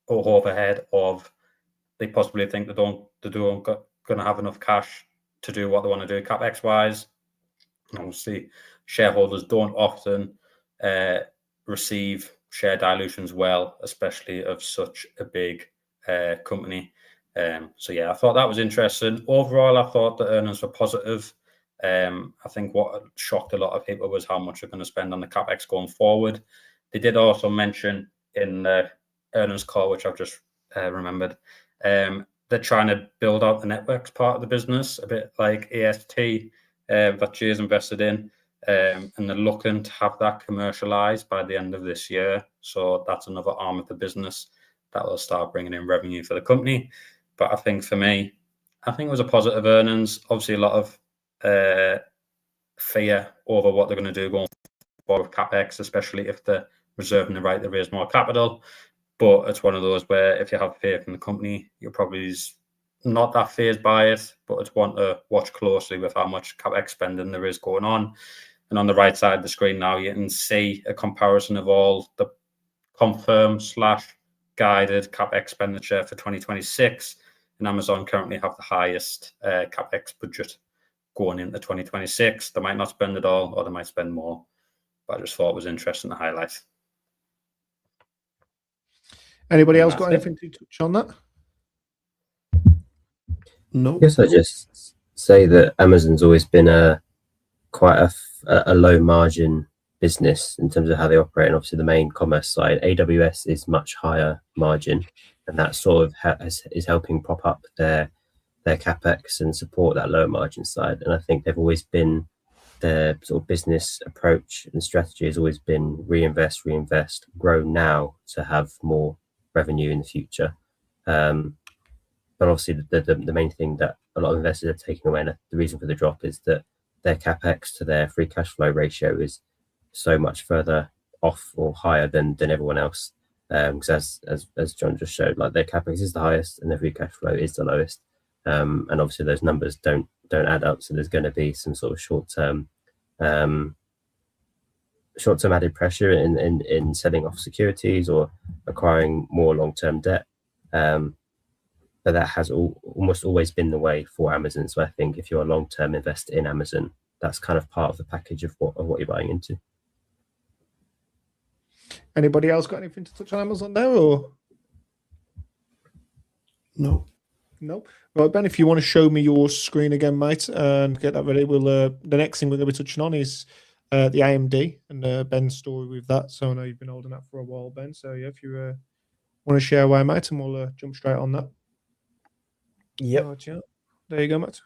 overhead of they possibly think they're going to have enough cash to do what they want to do capex wise. Obviously, shareholders don't often receive share dilutions well, especially of such a big company. So yeah, I thought that was interesting. Overall, I thought the earnings were positive. I think what shocked a lot of people was how much they're going to spend on the capex going forward. They did also mention in the earnings call, which I've just remembered, they're trying to build out the networks part of the business, a bit like AST that Jay's invested in, and they're looking to have that commercialized by the end of this year. So that's another arm of the business that will start bringing in revenue for the company. But I think for me, I think it was a positive earnings. Obviously, a lot of fear over what they're going to do going forward with capex, especially if they're reserving the right to raise more capital. But it's one of those where if you have faith in the company, you're probably not that fazed by it, but it's one to watch closely with how much capex spending there is going on. And on the right side of the screen now, you can see a comparison of all the confirmed / guided capex expenditure for 2026. And Amazon currently have the highest capex budget going into 2026. They might not spend it all, or they might spend more. But I just thought it was interesting to highlight. Anybody else got anything to touch on that? No. I guess I just say that Amazon's always been quite a low margin business in terms of how they operate, and obviously the main commerce side. AWS is much higher margin, and that sort of is helping prop up their capex and support that lower margin side. And I think they've always been, their sort of business approach and strategy has always been reinvest, grow now to have more revenue in the future. But obviously the main thing that a lot of investors are taking away, and the reason for the drop, is that their capex to their free cash flow ratio is so much further off or higher than everyone else. Because as John just showed, like, their capex is the highest and their free cash flow is the lowest. And obviously those numbers don't add up. So there's going to be some sort of short-term added pressure in selling off securities or acquiring more long-term debt. But that has almost always been the way for Amazon. So I think if you're a long-term investor in Amazon, that's kind of part of the package of what you're buying into. Anybody else got anything to touch on Amazon there, or? No. Right, Ben, if you want to show me your screen again, mate, and get that ready, we'll the next thing we're going to be touching on is the AMD and Ben's story with that. So I know you've been holding that for a while, Ben. So yeah, if you want to share away, mate, and we'll jump straight on that. Yep. Right, yeah. There you go, mate.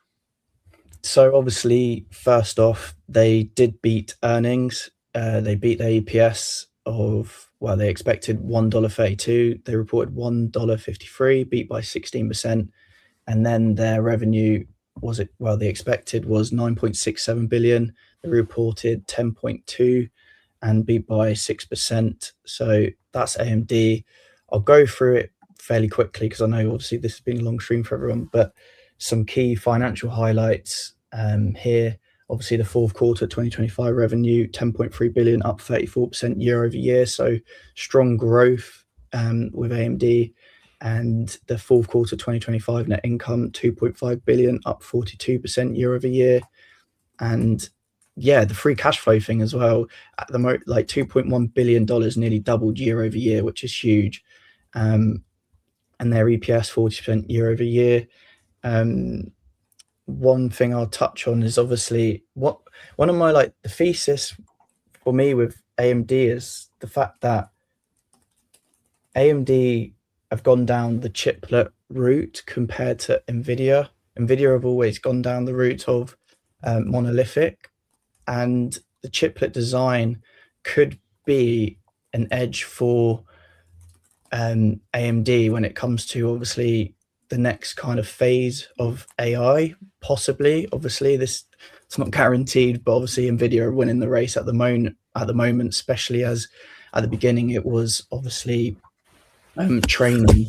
So obviously, first off, they did beat earnings. They beat their EPS of, well, they expected $1.32. They reported $1.53, beat by 16%. And then their revenue they expected was 9.67 billion. They reported 10.2 and beat by 6%. So that's AMD. I'll go through it fairly quickly because I know obviously this has been a long stream for everyone, but some key financial highlights here. Obviously the fourth quarter 2025 revenue, 10.3 billion, up 34% year over year. So strong growth with AMD. And the fourth quarter 2025 net income, 2.5 billion, up 42% year over year. And yeah, the free cash flow thing as well, at the moment, like $2.1 billion, nearly doubled year over year, which is huge. And their EPS 40% year over year. One thing I'll touch on is obviously one of my, like, the thesis for me with AMD is the fact that AMD have gone down the chiplet route compared to NVIDIA. NVIDIA have always gone down the route of monolithic, and the chiplet design could be an edge for AMD when it comes to obviously the next kind of phase of AI, possibly. Obviously, it's not guaranteed, but obviously NVIDIA are winning the race at the moment, especially as at the beginning it was obviously training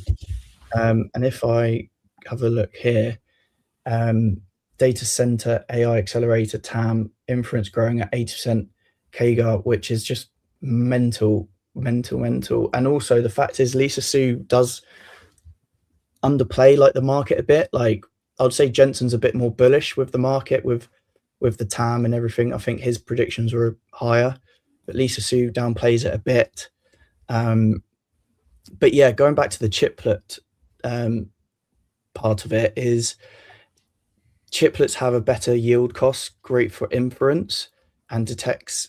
And if I have a look here, data center, AI accelerator, TAM, inference growing at 80% CAGR, which is just mental. And also the fact is Lisa Su does underplay like the market a bit. Like I would say Jensen's a bit more bullish with the market with the TAM and everything. I think his predictions were higher, but Lisa Su downplays it a bit. But yeah, going back to the chiplet part of it is chiplets have a better yield cost, great for inference, and detects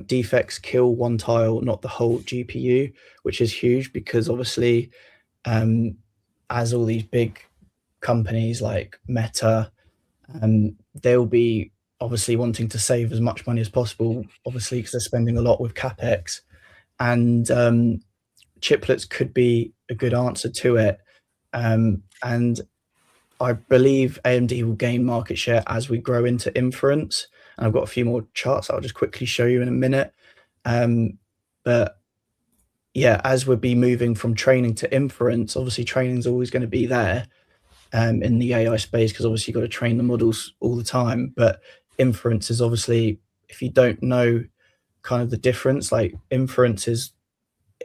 defects, kill one tile, not the whole GPU, which is huge because obviously as all these big companies like Meta, they'll be obviously wanting to save as much money as possible, obviously because they're spending a lot with CapEx, and chiplets could be a good answer to it. And I believe AMD will gain market share as we grow into inference. And I've got a few more charts I'll just quickly show you in a minute. But yeah, as we'll be moving from training to inference, obviously training is always going to be there in the AI space because obviously you've got to train the models all the time. But inference is obviously, if you don't know kind of the difference, like inference is,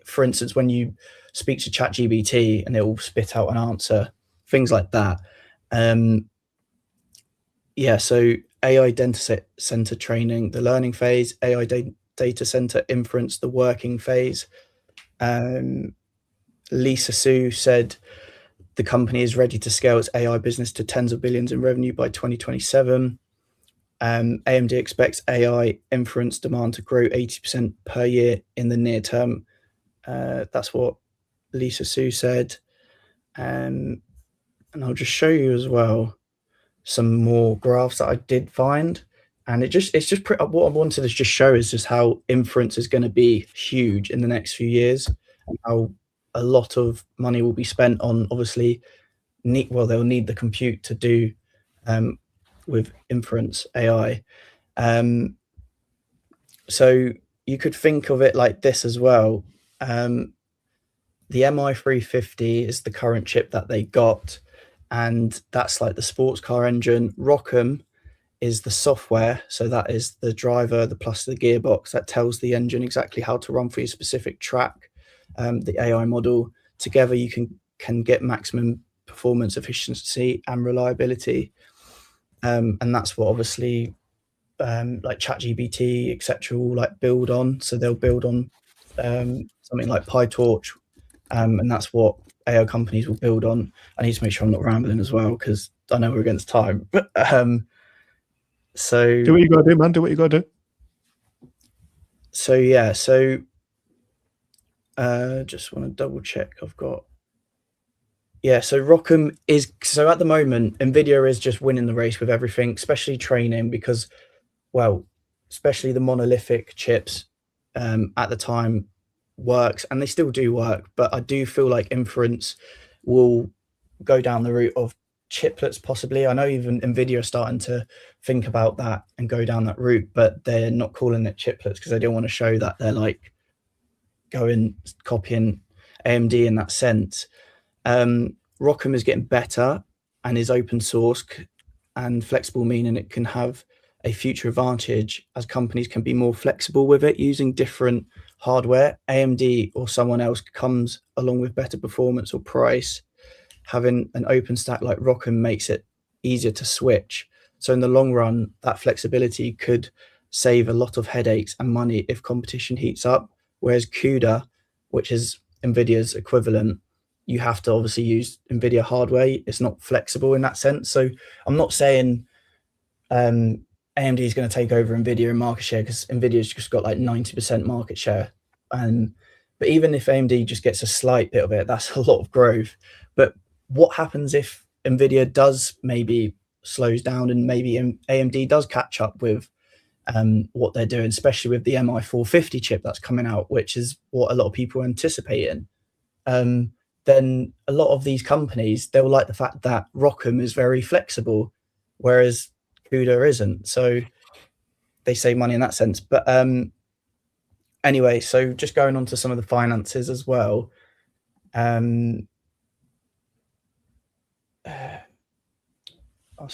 for instance, when you speak to ChatGPT and it will spit out an answer, things like that. Yeah, so AI data center training, the learning phase, AI data center inference, the working phase. Lisa Su said the company is ready to scale its AI business to tens of billions in revenue by 2027. AMD expects AI inference demand to grow 80% per year in the near term. That's what Lisa Su said. And I'll just show you as well some more graphs that I did find. And it's just what I wanted to just show is just how inference is going to be huge in the next few years, and how a lot of money will be spent on obviously they'll need the compute to do with inference AI. So you could think of it like this as well. The MI350 is the current chip that they got, and that's like the sports car engine. Rockham is the software, so that is the driver, the plus the gearbox that tells the engine exactly how to run for your specific track. The AI model together, you can get maximum performance, efficiency, and reliability, and that's what obviously like ChatGPT, etc., will like build on. So they'll build on something like PyTorch, and that's what AI companies will build on. I need to make sure I'm not rambling as well because I know we're against time. But so do what you got to do, man. Do what you got to do. So yeah, so just want to double check. I've got so Rockham is, so at the moment Nvidia is just winning the race with everything, especially training, because especially the monolithic chips at the time works, and they still do work, but I do feel like inference will go down the route of chiplets possibly. I know even Nvidia are starting to think about that and go down that route, but they're not calling it chiplets because they don't want to show that they're like copying AMD in that sense. Rockham is getting better and is open source and flexible, meaning it can have a future advantage as companies can be more flexible with it using different hardware. AMD or someone else comes along with better performance or price. Having an open stack like Rockham makes it easier to switch. So in the long run, that flexibility could save a lot of headaches and money if competition heats up. Whereas CUDA, which is NVIDIA's equivalent, you have to obviously use NVIDIA hardware. It's not flexible in that sense. So I'm not saying AMD is going to take over NVIDIA in market share, because NVIDIA's just got like 90% market share. But even if AMD just gets a slight bit of it, that's a lot of growth. But what happens if NVIDIA does maybe slows down and maybe AMD does catch up with what they're doing, especially with the MI450 chip that's coming out, which is what a lot of people are anticipating. Then a lot of these companies, they'll like the fact that Rockham is very flexible, whereas CUDA isn't. So they save money in that sense. But anyway, so just going on to some of the finances as well.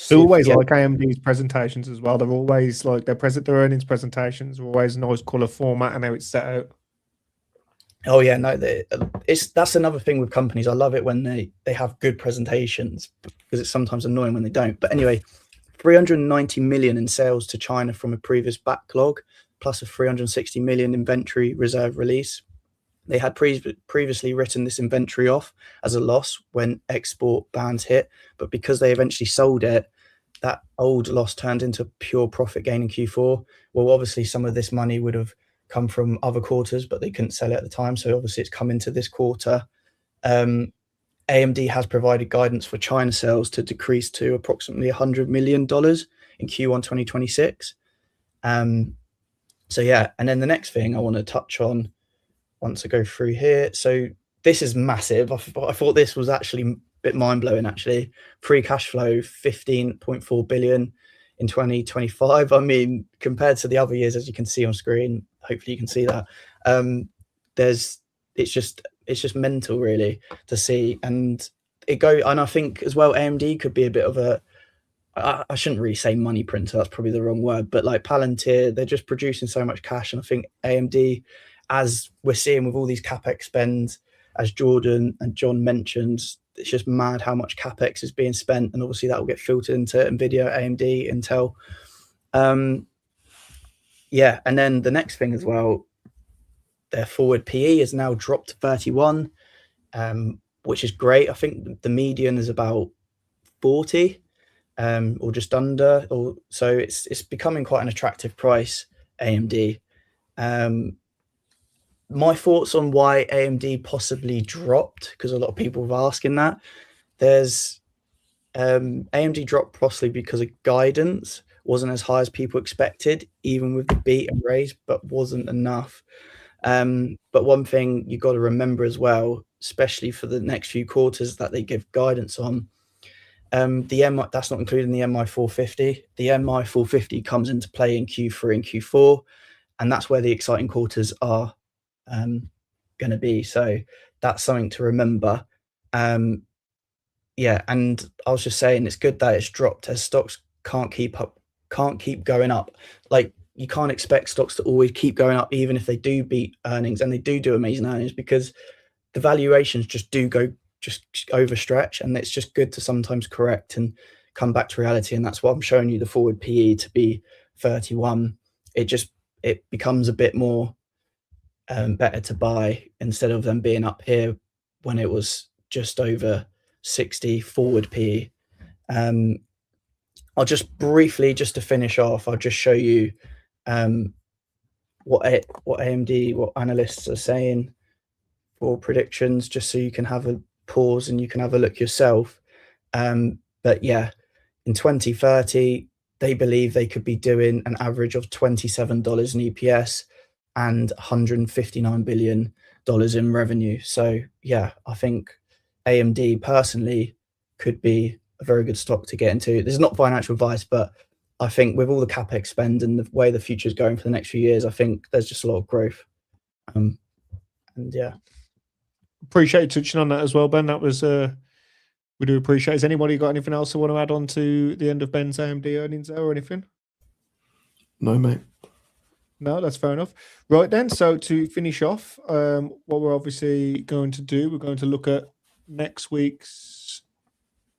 They always like AMD's presentations as well. They're always like their earnings presentations are always a nice colour format and how it's set out. Oh yeah, no, that's another thing with companies. I love it when they have good presentations because it's sometimes annoying when they don't. But anyway, 390 million in sales to China from a previous backlog, plus a 360 million inventory reserve release. They had previously written this inventory off as a loss when export bans hit, but because they eventually sold it, that old loss turned into pure profit gain in Q4. Well, obviously some of this money would have come from other quarters, but they couldn't sell it at the time. So obviously it's come into this quarter. AMD has provided guidance for China sales to decrease to approximately $100 million in Q1 2026. So yeah, and then the next thing I want to touch on once I go through here. So this is massive. I thought this was actually a bit mind-blowing, actually. Free cash flow, 15.4 billion in 2025. I mean, compared to the other years, as you can see on screen, hopefully you can see that. It's just mental really to see. And I think as well, AMD could be a bit of a, I shouldn't really say money printer, that's probably the wrong word, but like Palantir, they're just producing so much cash. And I think AMD, as we're seeing with all these CapEx spends, as Jordan and John mentioned, it's just mad how much CapEx is being spent. And obviously that will get filtered into NVIDIA, AMD, Intel. Yeah, and then the next thing as well, their forward PE has now dropped to 31, which is great. I think the median is about 40. Or just under, or so it's becoming quite an attractive price, AMD. My thoughts on why AMD possibly dropped, because a lot of people have asking that. There's AMD dropped possibly because of guidance wasn't as high as people expected, even with the beat and raise, but wasn't enough. But one thing you got to remember as well, especially for the next few quarters that they give guidance on, that's not including the MI 450. The MI 450 comes into play in Q3 and Q4, and that's where the exciting quarters are going to be. So that's something to remember. Yeah, and I was just saying it's good that it's dropped, as stocks can't keep going up. Like, you can't expect stocks to always keep going up, even if they do beat earnings, and they do amazing earnings, because the valuations just overstretch, and it's just good to sometimes correct and come back to reality. And that's why I'm showing you the forward PE to be 31. It becomes a bit more better to buy instead of them being up here when it was just over 60 forward PE. I'll just briefly, just to finish off, I'll just show you what analysts are saying for predictions, just so you can have a pause and you can have a look yourself. But yeah, in 2030, they believe they could be doing an average of $27 in EPS and $159 billion in revenue. So yeah, I think AMD personally could be a very good stock to get into. This is not financial advice, but I think with all the CapEx spend and the way the future is going for the next few years, I think there's just a lot of growth. And yeah. Appreciate you touching on that as well, Ben. That was we do appreciate. Has anybody got anything else they want to add on to the end of Ben's AMD earnings there or anything? No, mate. No, that's fair enough. Right then, so to finish off, what we're obviously going to do, we're going to look at next week's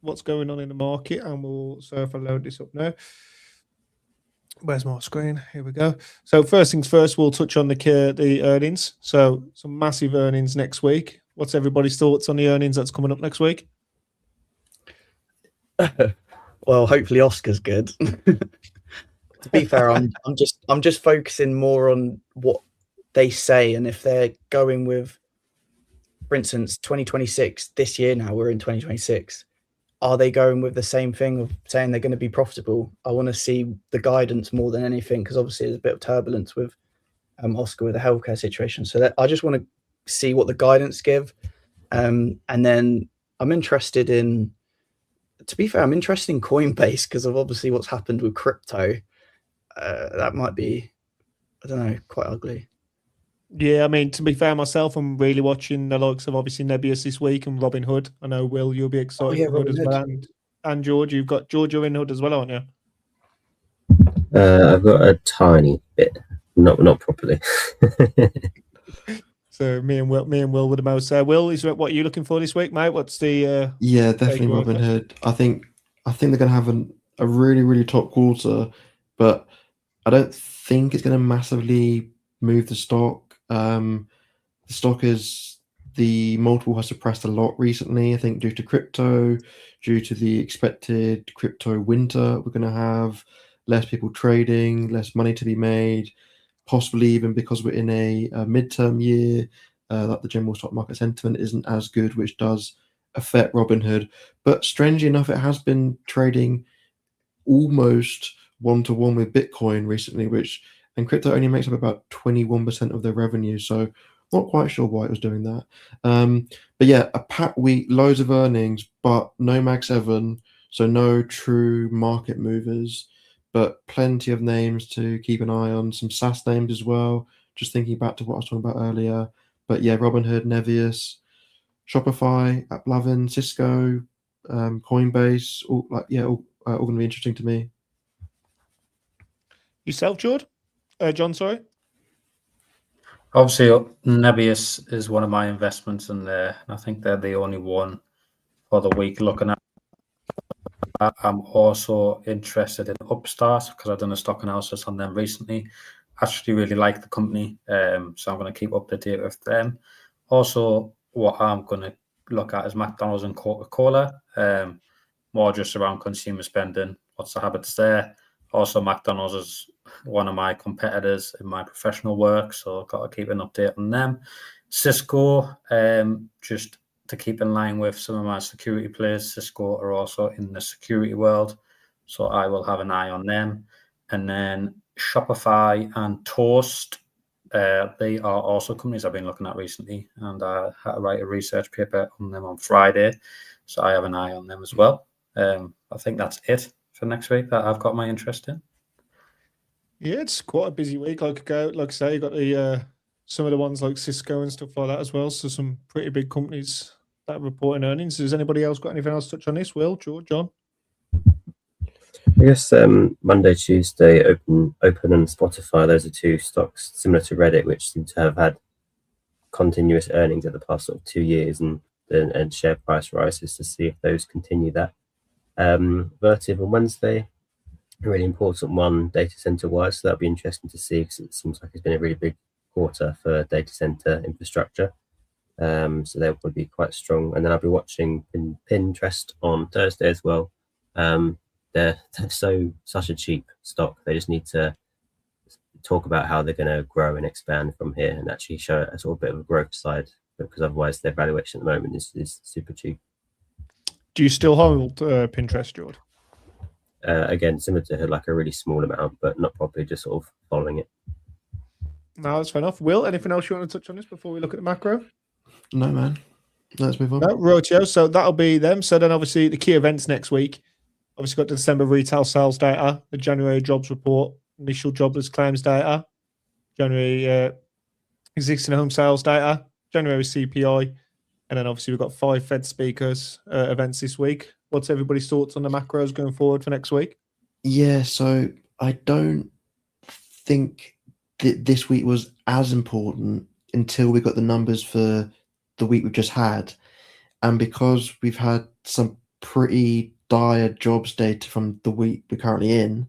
what's going on in the market, and so if I load this up now. Where's my screen? Here we go. So first things first, we'll touch on the earnings. So some massive earnings next week. What's everybody's thoughts on the earnings that's coming up next week? Well, hopefully Oscar's good. To be fair, I'm just focusing more on what they say, and if they're going with, for instance, 2026, this year now, we're in 2026. Are they going with the same thing of saying they're going to be profitable? I want to see the guidance more than anything, because obviously there's a bit of turbulence with Oscar with the healthcare situation. So I just want to see what the guidance give. And then I'm interested in, to be fair, I'm interested in Coinbase because of obviously what's happened with crypto. That might be, I don't know, quite ugly. Yeah, I mean, to be fair, myself, I'm really watching the likes of obviously Nebius this week and Robin Hood. I know, Will, you'll be excited yeah, for Hood Robin as Hood. well. And George, you've got George, you're in Hood as well, aren't you? I've got a tiny bit, not properly. So me and Will were the most. Will, is what are you looking for this week, mate? What's the Yeah, definitely takeaway Robin question? Hood. I think they're going to have a really, really top quarter, but I don't think it's going to massively move the stock. The stock the multiple has suppressed a lot recently, I think, due to crypto, due to the expected crypto winter we're going to have, less people trading, less money to be made, possibly even because we're in a midterm year, that the general stock market sentiment isn't as good, which does affect Robinhood. But strangely enough, it has been trading almost one-to-one with Bitcoin recently, and crypto only makes up about 21% of their revenue. So not quite sure why it was doing that. But yeah, a packed week, loads of earnings, but no Mag 7, so no true market movers, but plenty of names to keep an eye on, some SaaS names as well. Just thinking back to what I was talking about earlier. But yeah, Robinhood, Nevius, Shopify, AppLovin, Cisco, Coinbase, all going to be interesting to me. Yourself, John, sorry. Obviously, Nebius is one of my investments in there. I think they're the only one for the week looking at. I'm also interested in Upstart because I've done a stock analysis on them recently. Actually, really like the company, so I'm going to keep up to date with them. Also, what I'm going to look at is McDonald's and Coca-Cola, more just around consumer spending. What's the habits there? Also, McDonald's is one of my competitors in my professional work, so I've got to keep an update on them. Cisco, just to keep in line with some of my security players. Cisco are also in the security world, so I will have an eye on them. And then Shopify and Toast, they are also companies I've been looking at recently, and I had to write a research paper on them on Friday, so I have an eye on them as well. I think that's it for next week that I've got my interest in. Yeah, it's quite a busy week. Like I say, you got the some of the ones like Cisco and stuff like that as well. So some pretty big companies that are reporting earnings. Has anybody else got anything else to touch on this? Will, George, John? I guess Monday, Tuesday, open and Spotify. Those are two stocks similar to Reddit, which seem to have had continuous earnings over the past sort of 2 years and share price rises to see if those continue that. Vertiv on Wednesday, a really important one data center wise, so that'll be interesting to see because it seems like it's been a really big quarter for data center infrastructure. So they'll probably be quite strong. And then I'll be watching Pinterest on Thursday as well. They're such a cheap stock. They just need to talk about how they're going to grow and expand from here and actually show a sort of bit of a growth side, because otherwise their valuation at the moment is super cheap. Do you still hold Pinterest, George? Again, similar to like a really small amount, but not properly, just sort of following it. No, that's fair enough. Will, anything else you want to touch on this before we look at the macro? No, man. Let's move on. No, Rotio. So that'll be them. So then obviously the key events next week. Obviously got the December retail sales data, the January jobs report, initial jobless claims data, January existing home sales data, January CPI, and then obviously we've got 5 Fed speakers events this week. What's everybody's thoughts on the macros going forward for next week? Yeah, so I don't think that this week was as important until we got the numbers for the week we've just had. And because we've had some pretty dire jobs data from the week we're currently in,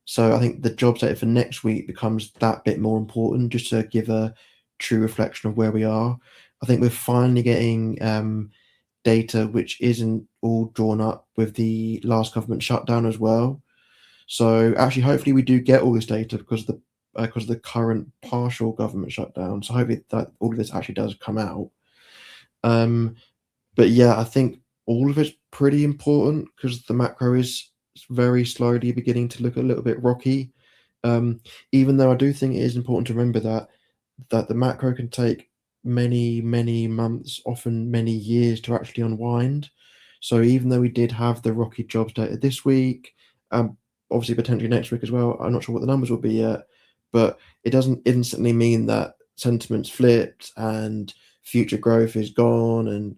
so I think the jobs data for next week becomes that bit more important, just to give a true reflection of where we are. I think we're finally getting data which isn't all drawn up with the last government shutdown as well. So actually, hopefully, we do get all this data because of the current partial government shutdown. So hopefully that all of this actually does come out. But yeah, I think all of it's pretty important because the macro is very slowly beginning to look a little bit rocky. Even though I do think it is important to remember that the macro can take many, many months, often many years to actually unwind. So even though we did have the rocky jobs data this week, obviously potentially next week as well, I'm not sure what the numbers will be yet, but it doesn't instantly mean that sentiment's flipped and future growth is gone, and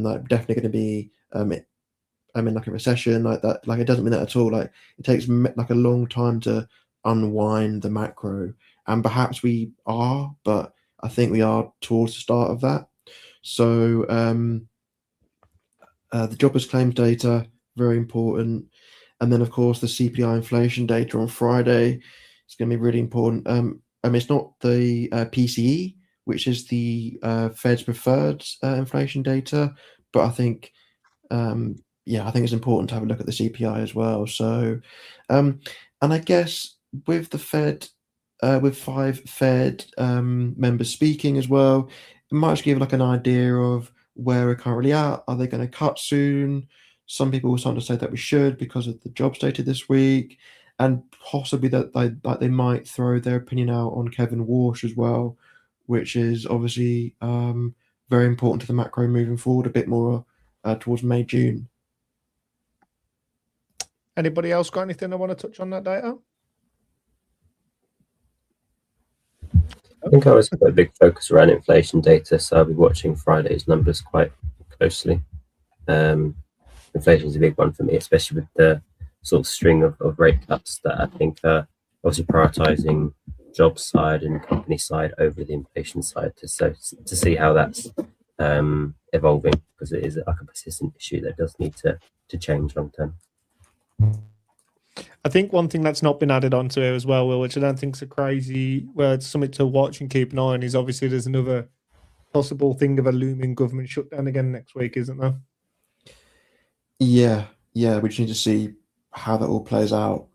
like definitely going to be in like a recession like that. Like, it doesn't mean that at all. Like, it takes like a long time to unwind the macro, and perhaps we are, but I think we are towards the start of that. So the jobless claims data, very important. And then, of course, the CPI inflation data on Friday is going to be really important. It's not the PCE, which is the Fed's preferred inflation data, but I think, I think it's important to have a look at the CPI as well. So, and I guess with the Fed, with 5 Fed members speaking as well, it might just give like an idea of where we're currently at. Are they going to cut soon? Some people are starting to say that we should because of the jobs data this week, and possibly that they might throw their opinion out on Kevin Walsh as well, which is obviously very important to the macro moving forward a bit more towards May, June. Anybody else got anything they want to touch on that data? I think I always put a big focus around inflation data, so I'll be watching Friday's numbers quite closely. Inflation is a big one for me, especially with the sort of string of rate cuts that I think are obviously prioritizing job side and company side over the inflation side to see how that's evolving, because it is like a persistent issue that does need to change long term. I think one thing that's not been added onto here as well, Will, which I don't think is a crazy, well, it's something to watch and keep an eye on, is obviously there's another possible thing of a looming government shutdown again next week, isn't there? Yeah, we just need to see how that all plays out.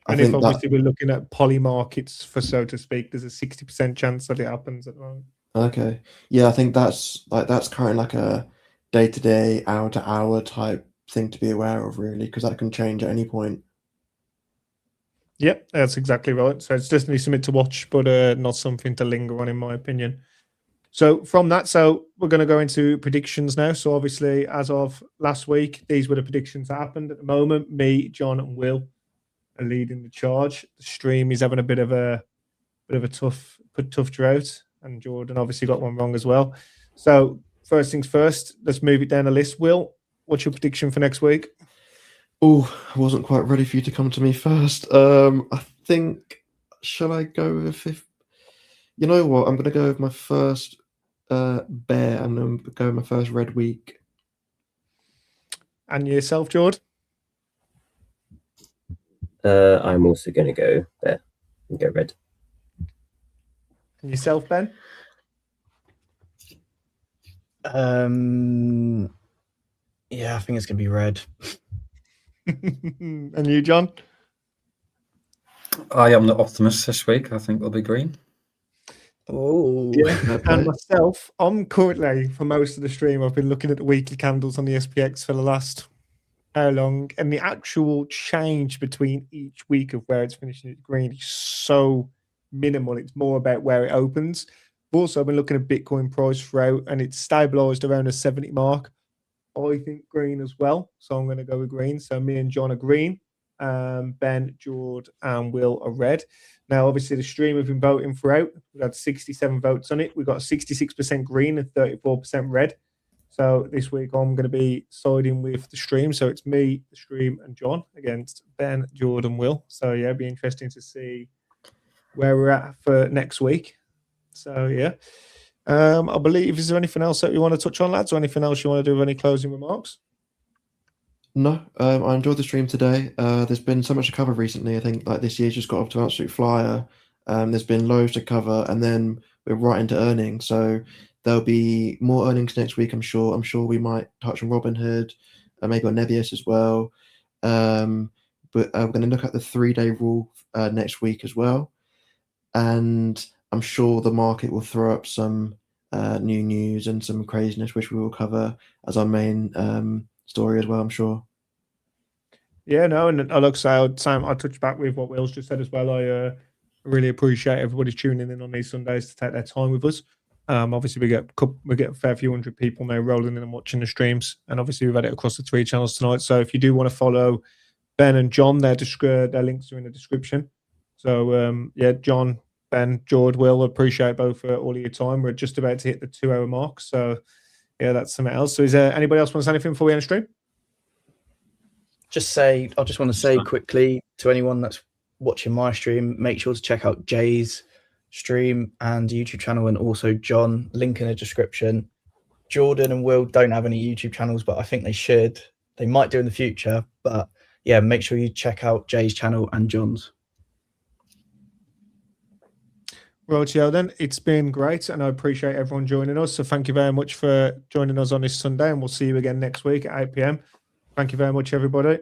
And if obviously we're looking at poly markets, for so to speak, there's a 60% chance that it happens at the moment. Okay. Yeah, I think that's currently like a day-to-day, hour-to-hour type thing to be aware of, really, because that can change at any point. Yep, that's exactly right. So it's definitely something to watch, but not something to linger on, in my opinion. So from that, we're going to go into predictions now. So obviously, as of last week, these were the predictions that happened. At the moment, me, John, and Will are leading the charge. The stream is having a bit of a tough drought, and Jordan obviously got one wrong as well. So first things first, let's move it down the list. Will, what's your prediction for next week? Oh, I wasn't quite ready for you to come to me first. I think, shall I go with fifth? You know what? I'm going to go with my first bear, and I'm going with my first red week. And yourself, Jord? I'm also going to go bear and go red. And yourself, Ben? Yeah, I think it's going to be red. And you, John? I am the optimist this week. I think it'll be green. Oh, yeah. And myself, I'm currently, for most of the stream, I've been looking at the weekly candles on the SPX for the last how long, and the actual change between each week of where it's finishing at green is so minimal. It's more about where it opens. I've also been looking at Bitcoin price throughout, and it's stabilized around the 70 mark. I think green as well, so I'm going to go with green. So me and John are green. Ben, Jord, and Will are red. Now, obviously, the stream have been voting throughout. We've had 67 votes on it. We've got 66% green and 34% red. So this week, I'm going to be siding with the stream. So it's me, the stream, and John against Ben, Jord, and Will. So, yeah, it'll be interesting to see where we're at for next week. So, yeah. I believe, is there anything else that you want to touch on, lads, or anything else you want to do with any closing remarks? No, I enjoyed the stream today. There's been so much to cover recently. I think like this year's just got off to an absolute flyer. There's been loads to cover, and then we're right into earnings. So there'll be more earnings next week, I'm sure. I'm sure we might touch on Robinhood, maybe on Nebius as well. But we're going to look at the 3-day rule next week as well. And I'm sure the market will throw up some new news and some craziness, which we will cover as our main story as well, I'm sure. Yeah, no, and I look, Sam, I touch back with what Will's just said as well. I really appreciate everybody tuning in on these Sundays to take their time with us. Obviously, we get a fair few hundred people now rolling in and watching the streams, and obviously we've had it across the 3 channels tonight. So if you do want to follow Ben and John, their links are in the description. So yeah, John Ben, Jord, Will, appreciate both all of your time. We're just about to hit the 2-hour mark. So, yeah, that's something else. So is there anybody else want to say anything before we end the stream? I just want to say quickly to anyone that's watching my stream, make sure to check out Jay's stream and YouTube channel, and also John, link in the description. Jordan and Will don't have any YouTube channels, but I think they should. They might do in the future, but yeah, make sure you check out Jay's channel and John's. Rightio then, it's been great, and I appreciate everyone joining us. So thank you very much for joining us on this Sunday, and we'll see you again next week at 8 p.m. Thank you very much, everybody.